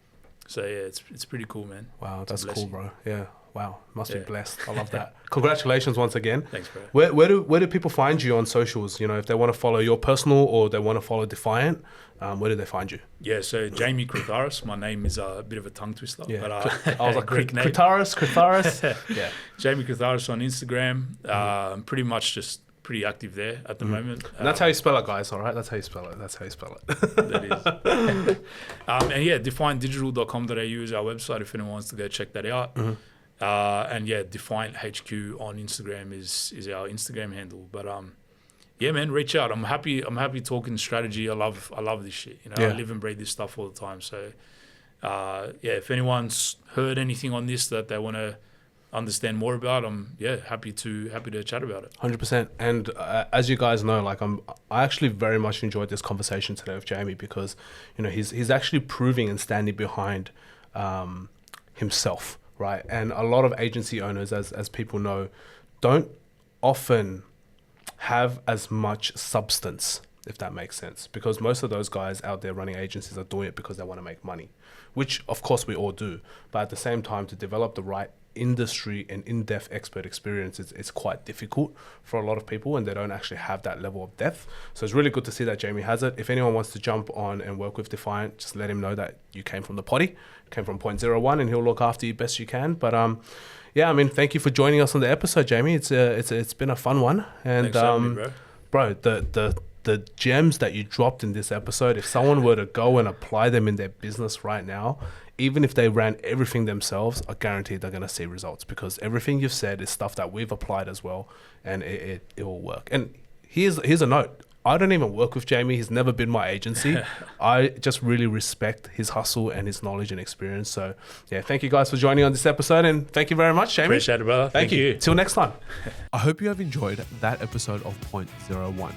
So yeah, it's pretty cool, man. Wow, that's cool, bro. Yeah. Wow, must be blessed. I love that. Congratulations once again. Thanks, bro. Where do people find you on socials? You know, if they want to follow your personal or they want to follow Defiant, where do they find you? Yeah, so Jamie Kritharas. My name is a bit of a tongue twister. Yeah. But I was like, Greek name. Kritharas. Yeah. Jamie Kritharas on Instagram. Pretty much just pretty active there at the moment. And that's how you spell it, guys, all right? That's how you spell it. That is. And yeah, defiantdigital.com.au is our website if anyone wants to go check that out. And yeah, Defiant HQ on Instagram is our Instagram handle. But yeah, man, reach out. I'm happy talking strategy. I love this shit. You know, I live and breathe this stuff all the time. So yeah, if anyone's heard anything on this that they want to understand more about, I'm happy to chat about it. 100%. And as you guys know, like I actually very much enjoyed this conversation today with Jamie because, you know, he's actually proving and standing behind himself. Right. And a lot of agency owners, as people know, don't often have as much substance, if that makes sense, because most of those guys out there running agencies are doing it because they want to make money, which of course we all do. But at the same time, to develop the right industry and in-depth expert experience, it's quite difficult for a lot of people, and they don't actually have that level of depth. So it's really good to see that Jamie has it. If anyone wants to jump on and work with Defiant, just let him know that you came from the potty, came from 0.01, and he'll look after you best you can. But yeah, I mean, thank you for joining us on the episode, Jamie. It's been a fun one. And thanks me, bro, the gems that you dropped in this episode, if someone were to go and apply them in their business right now, even if they ran everything themselves, I guarantee they're going to see results, because everything you've said is stuff that we've applied as well, and it will work. And here's a note. I don't even work with Jamie. He's never been my agency. I just really respect his hustle and his knowledge and experience. So yeah, thank you guys for joining on this episode, and thank you very much, Jamie. Appreciate it, brother. Thank you. Till next time. I hope you have enjoyed that episode of 0.01.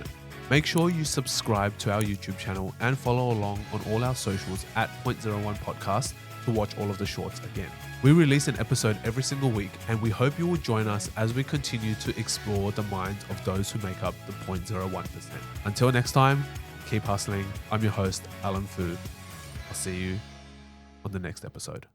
Make sure you subscribe to our YouTube channel and follow along on all our socials at 0.01 podcast to watch all of the shorts again. We release an episode every single week, and we hope you will join us as we continue to explore the minds of those who make up the 0.01%. Until next time, keep hustling. I'm your host, Alan Fu. I'll see you on the next episode.